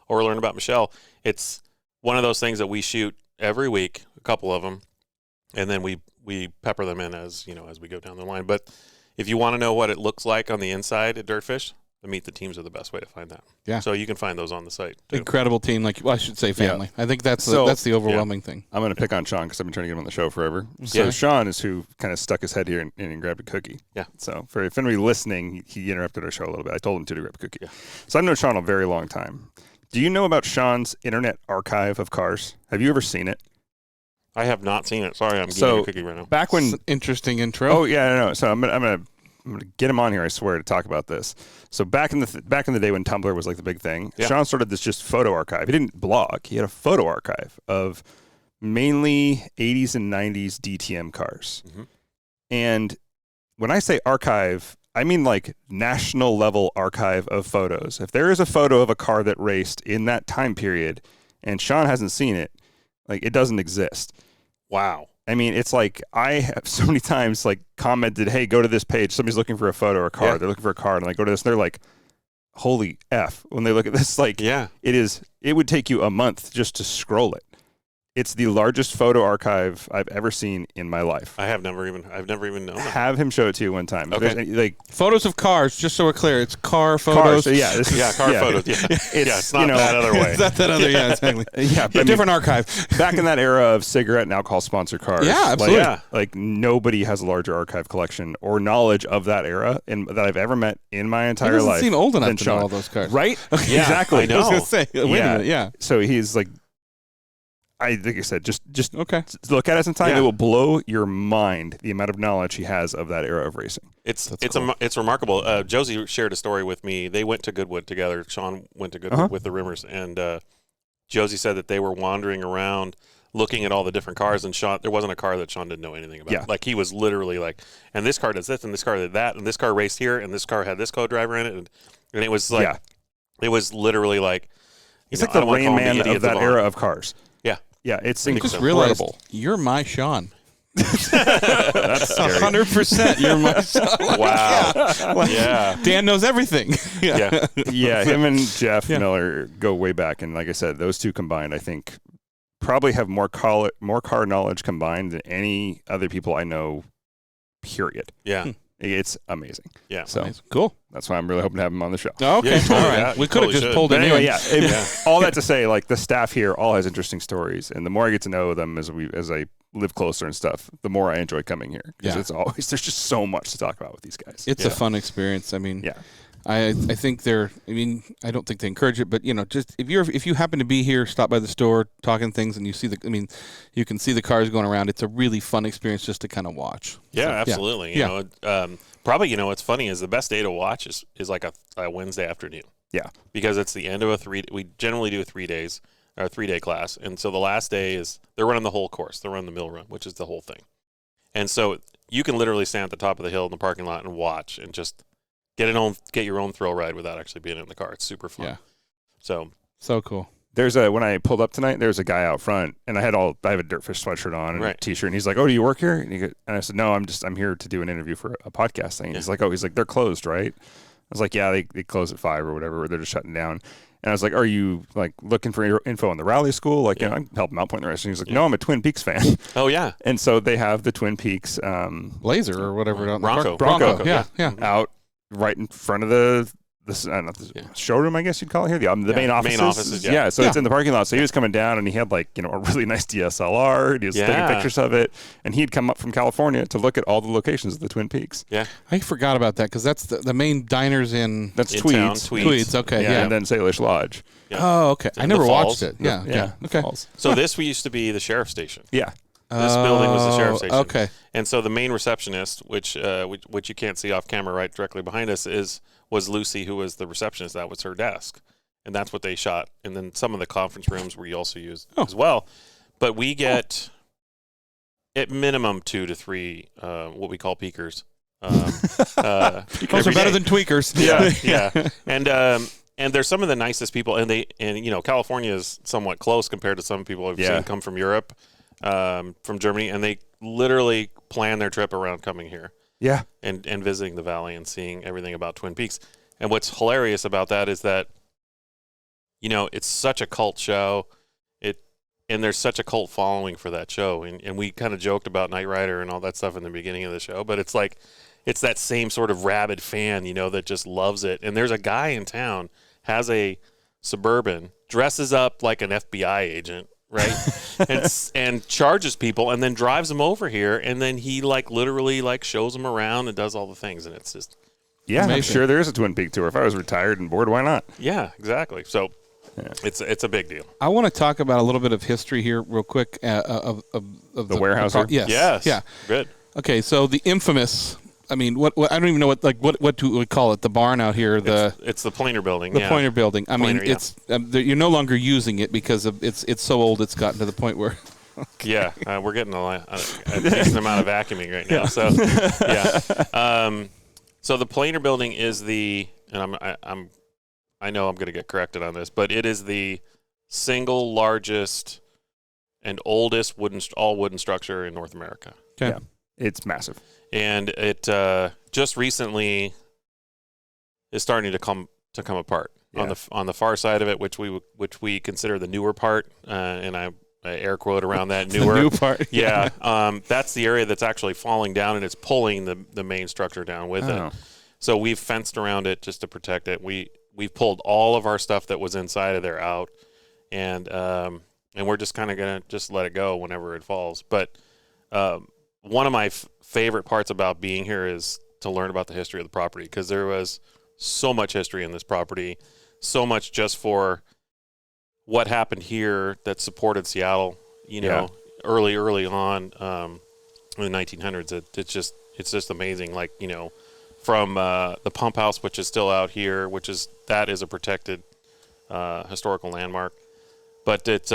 [SPEAKER 2] or learn about Michelle. It's one of those things that we shoot every week, a couple of them, and then we pepper them in as we go down the line. But if you want to know what it looks like on the inside at DirtFish, the Meet the Teams are the best way to find that.
[SPEAKER 3] Yeah.
[SPEAKER 2] So you can find those on the site too.
[SPEAKER 3] Incredible team, I should say family. I think that's
[SPEAKER 1] So-
[SPEAKER 3] the overwhelming thing.
[SPEAKER 1] I'm going to pick on Sean because I've been trying to get him on the show forever. So
[SPEAKER 2] Yeah.
[SPEAKER 1] Sean is who kind of stuck his head here and grabbed a cookie.
[SPEAKER 2] Yeah.
[SPEAKER 1] So if anybody listening, he interrupted our show a little bit. I told him to grab a cookie.
[SPEAKER 2] Yeah.
[SPEAKER 1] So I've known Sean a very long time. Do you know about Sean's Internet Archive of cars? Have you ever seen it?
[SPEAKER 2] I have not seen it. Sorry, I'm
[SPEAKER 1] So-
[SPEAKER 2] getting a cookie right now.
[SPEAKER 1] Back when
[SPEAKER 3] It's an interesting intro.
[SPEAKER 1] Oh yeah, I know. So I'm gonna get him on here. I swear to talk about this. So back in the day when Tumblr was like the big thing,
[SPEAKER 2] Yeah.
[SPEAKER 1] Sean started this just photo archive. He didn't blog. He had a photo archive of mainly 80s and 90s DTM cars.
[SPEAKER 2] Mm-hmm.
[SPEAKER 1] And when I say archive, I mean like national level archive of photos. If there is a photo of a car that raced in that time period and Sean hasn't seen it, like it doesn't exist.
[SPEAKER 2] Wow.
[SPEAKER 1] I mean, it's like I have so many times like commented, hey, go to this page. Somebody's looking for a photo or a car.
[SPEAKER 2] Yeah.
[SPEAKER 1] They're looking for a car. And I go to this and they're like, holy F. When they look at this, like
[SPEAKER 2] Yeah.
[SPEAKER 1] it would take you a month just to scroll it. It's the largest photo archive I've ever seen in my life.
[SPEAKER 2] I've never even known that.
[SPEAKER 1] Have him show it to you one time. If
[SPEAKER 2] Okay.
[SPEAKER 1] there's any, like
[SPEAKER 3] Photos of cars, just so we're clear, it's car photos.
[SPEAKER 1] cars. So yeah, this is,
[SPEAKER 2] Yeah, car photos. Yeah. It's not
[SPEAKER 1] you know,
[SPEAKER 2] that other way.
[SPEAKER 3] Is that other? Yeah, exactly.
[SPEAKER 1] Yeah, but I mean,
[SPEAKER 3] Different archive.
[SPEAKER 1] back in that era of cigarette and alcohol sponsored cars.
[SPEAKER 3] Yeah, absolutely.
[SPEAKER 1] Like nobody has a larger archive collection or knowledge of that era that I've ever met in my
[SPEAKER 3] He
[SPEAKER 1] entire
[SPEAKER 3] doesn't
[SPEAKER 1] life.
[SPEAKER 3] seem old enough
[SPEAKER 1] than
[SPEAKER 3] to know
[SPEAKER 1] Sean.
[SPEAKER 3] all those cars.
[SPEAKER 1] Right?
[SPEAKER 2] Yeah,
[SPEAKER 1] Exactly.
[SPEAKER 2] I know.
[SPEAKER 3] I was going to say, wait a
[SPEAKER 1] Yeah.
[SPEAKER 3] minute, yeah.
[SPEAKER 1] So he's like, I think I said, just
[SPEAKER 3] Okay.
[SPEAKER 1] look at it sometime.
[SPEAKER 2] Yeah.
[SPEAKER 1] It will blow your mind the amount of knowledge he has of that era of racing.
[SPEAKER 2] It's
[SPEAKER 3] cool.
[SPEAKER 2] it's remarkable. Josie shared a story with me. They went to Goodwood together. Sean went to Goodwood with the Rimmers, and Josie said that they were wandering around looking at all the different cars, and Sean, there wasn't a car that Sean didn't know anything about.
[SPEAKER 1] Yeah.
[SPEAKER 2] Like he was literally like, and this car does this, and this car did that, and this car raced here, and this car had this co-driver in it, and it was like, it was literally like,
[SPEAKER 1] It's like the Rain Man of that era of cars.
[SPEAKER 2] Yeah.
[SPEAKER 1] Yeah, it's
[SPEAKER 3] I just
[SPEAKER 1] incredible.
[SPEAKER 3] realized you're my Sean.
[SPEAKER 1] That's scary.
[SPEAKER 3] 100%. You're my Sean.
[SPEAKER 2] Wow. Yeah.
[SPEAKER 3] Dan knows everything.
[SPEAKER 2] Yeah.
[SPEAKER 1] Yeah, him and Jeff
[SPEAKER 3] Yeah.
[SPEAKER 1] Miller go way back, and like I said, those two combined, I think, probably have more car knowledge combined than any other people I know. Period.
[SPEAKER 2] Yeah.
[SPEAKER 1] It's amazing.
[SPEAKER 2] Yeah.
[SPEAKER 1] So
[SPEAKER 3] Nice. Cool.
[SPEAKER 1] that's why I'm really hoping to have him on the show.
[SPEAKER 3] Okay.
[SPEAKER 2] Yeah, totally.
[SPEAKER 3] All right.
[SPEAKER 2] Yeah,
[SPEAKER 3] We
[SPEAKER 2] you
[SPEAKER 3] could have
[SPEAKER 2] totally
[SPEAKER 3] just
[SPEAKER 2] should.
[SPEAKER 3] pulled
[SPEAKER 1] But
[SPEAKER 3] it
[SPEAKER 1] anyway,
[SPEAKER 3] in.
[SPEAKER 1] yeah, all that to say, like the staff here all has interesting stories, and the more I get to know them as I live closer and stuff, the more I enjoy coming here because
[SPEAKER 3] Yeah.
[SPEAKER 1] it's always there's just so much to talk about with these guys.
[SPEAKER 3] It's a fun experience. I mean,
[SPEAKER 1] Yeah.
[SPEAKER 3] I think I don't think they encourage it, but just if you happen to be here, stop by the store, talking things, and you see you can see the cars going around. It's a really fun experience just to kind of watch.
[SPEAKER 2] Yeah,
[SPEAKER 3] So,
[SPEAKER 2] absolutely.
[SPEAKER 3] Yeah.
[SPEAKER 2] You know, probably, what's funny is the best day to watch is like a Wednesday afternoon.
[SPEAKER 1] Yeah.
[SPEAKER 2] Because it's the end of we generally do a 3-day class. And so the last day is, they're running the whole course. They're running the mill run, which is the whole thing. And so you can literally stand at the top of the hill in the parking lot and watch and just get your own thrill ride without actually being in the car. It's super fun.
[SPEAKER 3] Yeah.
[SPEAKER 2] So
[SPEAKER 3] cool.
[SPEAKER 1] When I pulled up tonight, there was a guy out front, and I have a DirtFish sweatshirt on and a
[SPEAKER 2] Right.
[SPEAKER 1] t-shirt, and he's like, "Oh, do you work here?" And I said, "No, I'm here to do an interview for a podcast thing." And he's like, "They're closed, right?" I was like, "Yeah, they close at 5 or whatever, or they're just shutting down." And I was like, "Are you like looking for info on the rally school? Like, I can help them out, point in the direction." He's like, "No, I'm a Twin Peaks fan."
[SPEAKER 2] oh yeah.
[SPEAKER 1] And so they have the Twin Peaks
[SPEAKER 3] Laser or whatever. out in the
[SPEAKER 2] Bronco.
[SPEAKER 3] park. Bronco.
[SPEAKER 2] Bronco,
[SPEAKER 3] Yeah.
[SPEAKER 2] yeah.
[SPEAKER 1] out right in front of the showroom, I guess you'd call it here, the main offices.
[SPEAKER 2] Main offices, yeah.
[SPEAKER 1] So it's
[SPEAKER 3] Yeah.
[SPEAKER 1] in the parking lot. So he was coming down, and he had a really nice DSLR. And he was taking
[SPEAKER 2] Yeah.
[SPEAKER 1] pictures of it, and he'd come up from California to look at all the locations of the Twin Peaks.
[SPEAKER 2] Yeah.
[SPEAKER 3] I forgot about that because that's the main diners in
[SPEAKER 1] That's
[SPEAKER 2] In
[SPEAKER 1] Tweeds.
[SPEAKER 2] town, Tweeds.
[SPEAKER 3] Tweeds. Okay.
[SPEAKER 1] Yeah,
[SPEAKER 3] Yeah.
[SPEAKER 1] and then Salish Lodge.
[SPEAKER 2] Yeah.
[SPEAKER 3] Oh, okay. I
[SPEAKER 2] in
[SPEAKER 3] never
[SPEAKER 2] the
[SPEAKER 3] watched
[SPEAKER 2] falls.
[SPEAKER 3] it. Yeah.
[SPEAKER 1] Yeah.
[SPEAKER 3] Okay.
[SPEAKER 1] Falls.
[SPEAKER 2] So this used to be the sheriff's station.
[SPEAKER 1] Yeah.
[SPEAKER 2] This building was the sheriff's station.
[SPEAKER 3] Okay.
[SPEAKER 2] And so the main receptionist, which you can't see off camera right directly behind us, was Lucy, who was the receptionist. That was her desk. And that's what they shot. And then some of the conference rooms we also used as well. But we get at minimum 2 to 3 what we call peakers.
[SPEAKER 3] Those are
[SPEAKER 2] every
[SPEAKER 3] better
[SPEAKER 2] day.
[SPEAKER 3] than tweakers.
[SPEAKER 2] Yeah. And they're some of the nicest people, and California is somewhat close compared to some people I've seen come from Europe, from Germany, and they literally plan their trip around coming here.
[SPEAKER 1] Yeah.
[SPEAKER 2] And visiting the valley and seeing everything about Twin Peaks. And what's hilarious about that is that, it's such a cult show. And there's such a cult following for that show. And we kind of joked about Knight Rider and all that stuff in the beginning of the show, but it's like, it's that same sort of rabid fan, that just loves it. And there's a guy in town, has a Suburban, dresses up like an FBI agent, right? and charges people and then drives them over here. And then he literally shows them around and does all the things. And it's just,
[SPEAKER 1] Yeah, I'm
[SPEAKER 3] Amazing.
[SPEAKER 1] sure there is a Twin Peak tour. If I was retired and bored, why not?
[SPEAKER 2] yeah, exactly. So it's a big deal.
[SPEAKER 3] I want to talk about a little bit of history here, real quick, of the
[SPEAKER 1] warehouse
[SPEAKER 3] car.
[SPEAKER 1] here?
[SPEAKER 3] Yes.
[SPEAKER 2] Yes.
[SPEAKER 3] Yeah.
[SPEAKER 2] Good.
[SPEAKER 3] Okay. So the infamous. I mean, what I don't even know what do we call it? The barn out here.
[SPEAKER 2] It's the Planer building.
[SPEAKER 3] The
[SPEAKER 2] yeah.
[SPEAKER 3] Pointer building. I mean,
[SPEAKER 2] Pointer, yeah.
[SPEAKER 3] it's you're no longer using it because of it's so old. It's gotten to the point where
[SPEAKER 2] Yeah, we're getting a decent amount of vacuuming right now. So, yeah. So the planer building is and I know I'm going to get corrected on this, but it is the single largest and oldest all wooden structure in North America.
[SPEAKER 3] Okay.
[SPEAKER 1] Yeah, it's massive.
[SPEAKER 2] And it just recently is starting to come apart on the far side of it, which we consider the newer part, and I air quote around that newer.
[SPEAKER 3] The new part.
[SPEAKER 2] Yeah, that's the area that's actually falling down, and it's pulling the main structure down with it. So we've fenced around it just to protect it. We've pulled all of our stuff that was inside of there out, and we're just kind of gonna just let it go whenever it falls. But one of my favorite parts about being here is to learn about the history of the property, because there was so much history in this property, so much just for what happened here that supported Seattle, early on in the 1900s. It's just amazing. Like, from the pump house, which is still out here, that is a protected historical landmark. But it's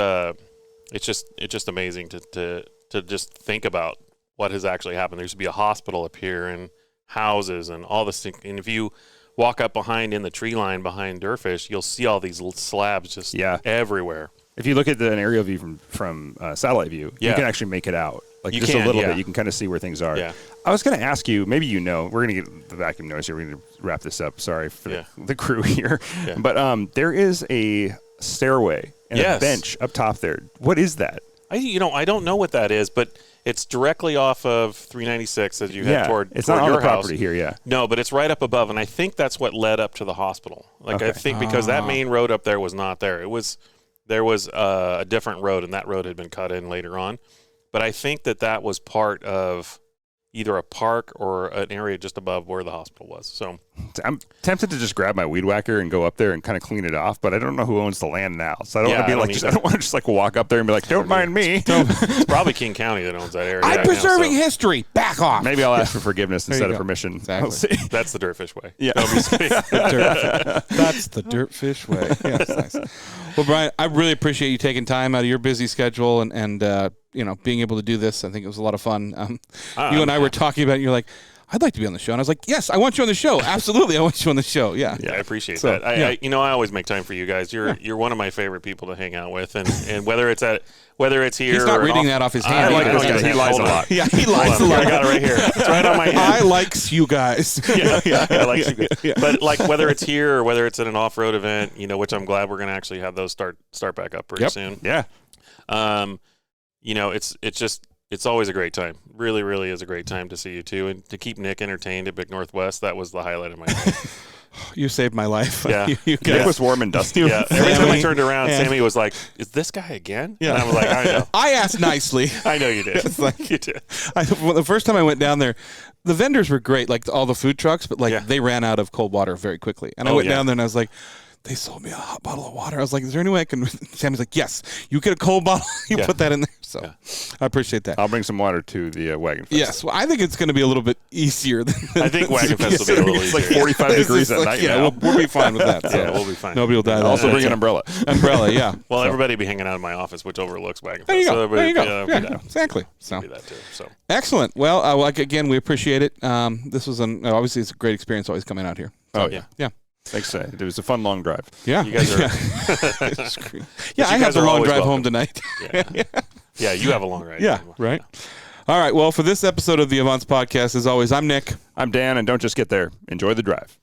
[SPEAKER 2] just amazing to just think about what has actually happened. There used to be a hospital up here and houses and all this thing. And if you walk up behind in the tree line behind DirtFish, you'll see all these little slabs just everywhere.
[SPEAKER 1] If you look at an aerial view from satellite view, you can actually make the out. Like just a little bit, you can kind of see where things are.
[SPEAKER 2] Yeah.
[SPEAKER 1] I was going to ask you, maybe we're going to get the vacuum noise here. We're going to wrap this up. Sorry for the crew here. Yeah. But there is a stairway and a bench up top there. What is that?
[SPEAKER 2] I don't know what that is, but it's directly off of 396 as you head toward
[SPEAKER 1] it's not on
[SPEAKER 2] your
[SPEAKER 1] the property here, yeah.
[SPEAKER 2] No, but it's right up above, and I think that's what led up to the hospital. I think because that main road up there was not there. There was a different road, and that road had been cut in later on. But I think that was part of either a park or an area just above where the hospital was. So
[SPEAKER 1] I'm tempted to just grab my weed whacker and go up there and kind of clean it off, but I don't know who owns the land now. So I don't want to be I don't want to just walk up there and be like, don't mind me.
[SPEAKER 2] It's probably King County that owns that area.
[SPEAKER 3] I'm preserving history. Back off.
[SPEAKER 1] Maybe I'll ask for forgiveness instead of permission.
[SPEAKER 3] Exactly.
[SPEAKER 1] We'll see.
[SPEAKER 2] That's the DirtFish way.
[SPEAKER 1] Yeah.
[SPEAKER 3] That's the DirtFish way. Yeah, that's nice. Well, Brian, I really appreciate you taking time out of your busy schedule and being able to do this. I think it was a lot of fun. You and I were talking about it, and you're like, I'd like to be on the show. And I was like, yes, I want you on the show. Absolutely, I want you on the show. Yeah.
[SPEAKER 2] I appreciate that. I always make time for you guys. You're one of my favorite people to hang out with, and whether it's here.
[SPEAKER 3] He's not reading that off his hand.
[SPEAKER 1] He lies a lot.
[SPEAKER 3] Yeah, he lies a lot.
[SPEAKER 2] I got it right here. It's right on my hand.
[SPEAKER 3] I likes you guys.
[SPEAKER 2] I like you guys. Yeah. But whether it's here or whether it's at an off-road event, which I'm glad we're going to actually have those start back up pretty soon.
[SPEAKER 1] Yeah.
[SPEAKER 2] It's always a great time. Really, really is a great time to see you too, and to keep Nick entertained at Big Northwest. That was the highlight of my life.
[SPEAKER 3] You saved my life.
[SPEAKER 2] Yeah,
[SPEAKER 1] you Nick was warm and dusty.
[SPEAKER 2] Yeah, every time I turned around, Sammy was like, "Is this guy again?"
[SPEAKER 3] Yeah,
[SPEAKER 2] and I was like, "I know."
[SPEAKER 3] I asked nicely.
[SPEAKER 2] I know you did. You did.
[SPEAKER 3] The first time I went down there, the vendors were great, like all the food trucks, but they ran out of cold water very quickly. And I went down there and I was like, they sold me a hot bottle of water. I was like, is there any way I can? Sammy's like, yes, you get a cold bottle, put that in there. So I appreciate that.
[SPEAKER 1] I'll bring some water to the WagonFest.
[SPEAKER 3] Yes, well, I think it's going to be a little bit easier.
[SPEAKER 2] I think WagonFest will be a little easier.
[SPEAKER 1] It's like 45 degrees at night.
[SPEAKER 3] Yeah, we'll be fine with that. So.
[SPEAKER 2] Yeah, we'll be fine.
[SPEAKER 3] Nobody will die.
[SPEAKER 1] I'll also bring an umbrella.
[SPEAKER 3] Umbrella, yeah.
[SPEAKER 2] Well, everybody be hanging out in my office, which overlooks WagonFest.
[SPEAKER 3] There you go.
[SPEAKER 2] So
[SPEAKER 3] there you go. Exactly. So
[SPEAKER 2] do that too. So
[SPEAKER 3] excellent. Well, again, we appreciate it. This was obviously it's a great experience always coming out here.
[SPEAKER 1] So,
[SPEAKER 3] yeah.
[SPEAKER 1] Thanks. It was a fun long drive.
[SPEAKER 3] Yeah,
[SPEAKER 2] you guys are.
[SPEAKER 3] I have a long drive home tonight.
[SPEAKER 2] Yeah, you have a long ride.
[SPEAKER 3] Yeah, right. All right. Well, for this episode of the Avants Podcast, as always, I'm Nick.
[SPEAKER 1] I'm Dan, and don't just get there. Enjoy the drive.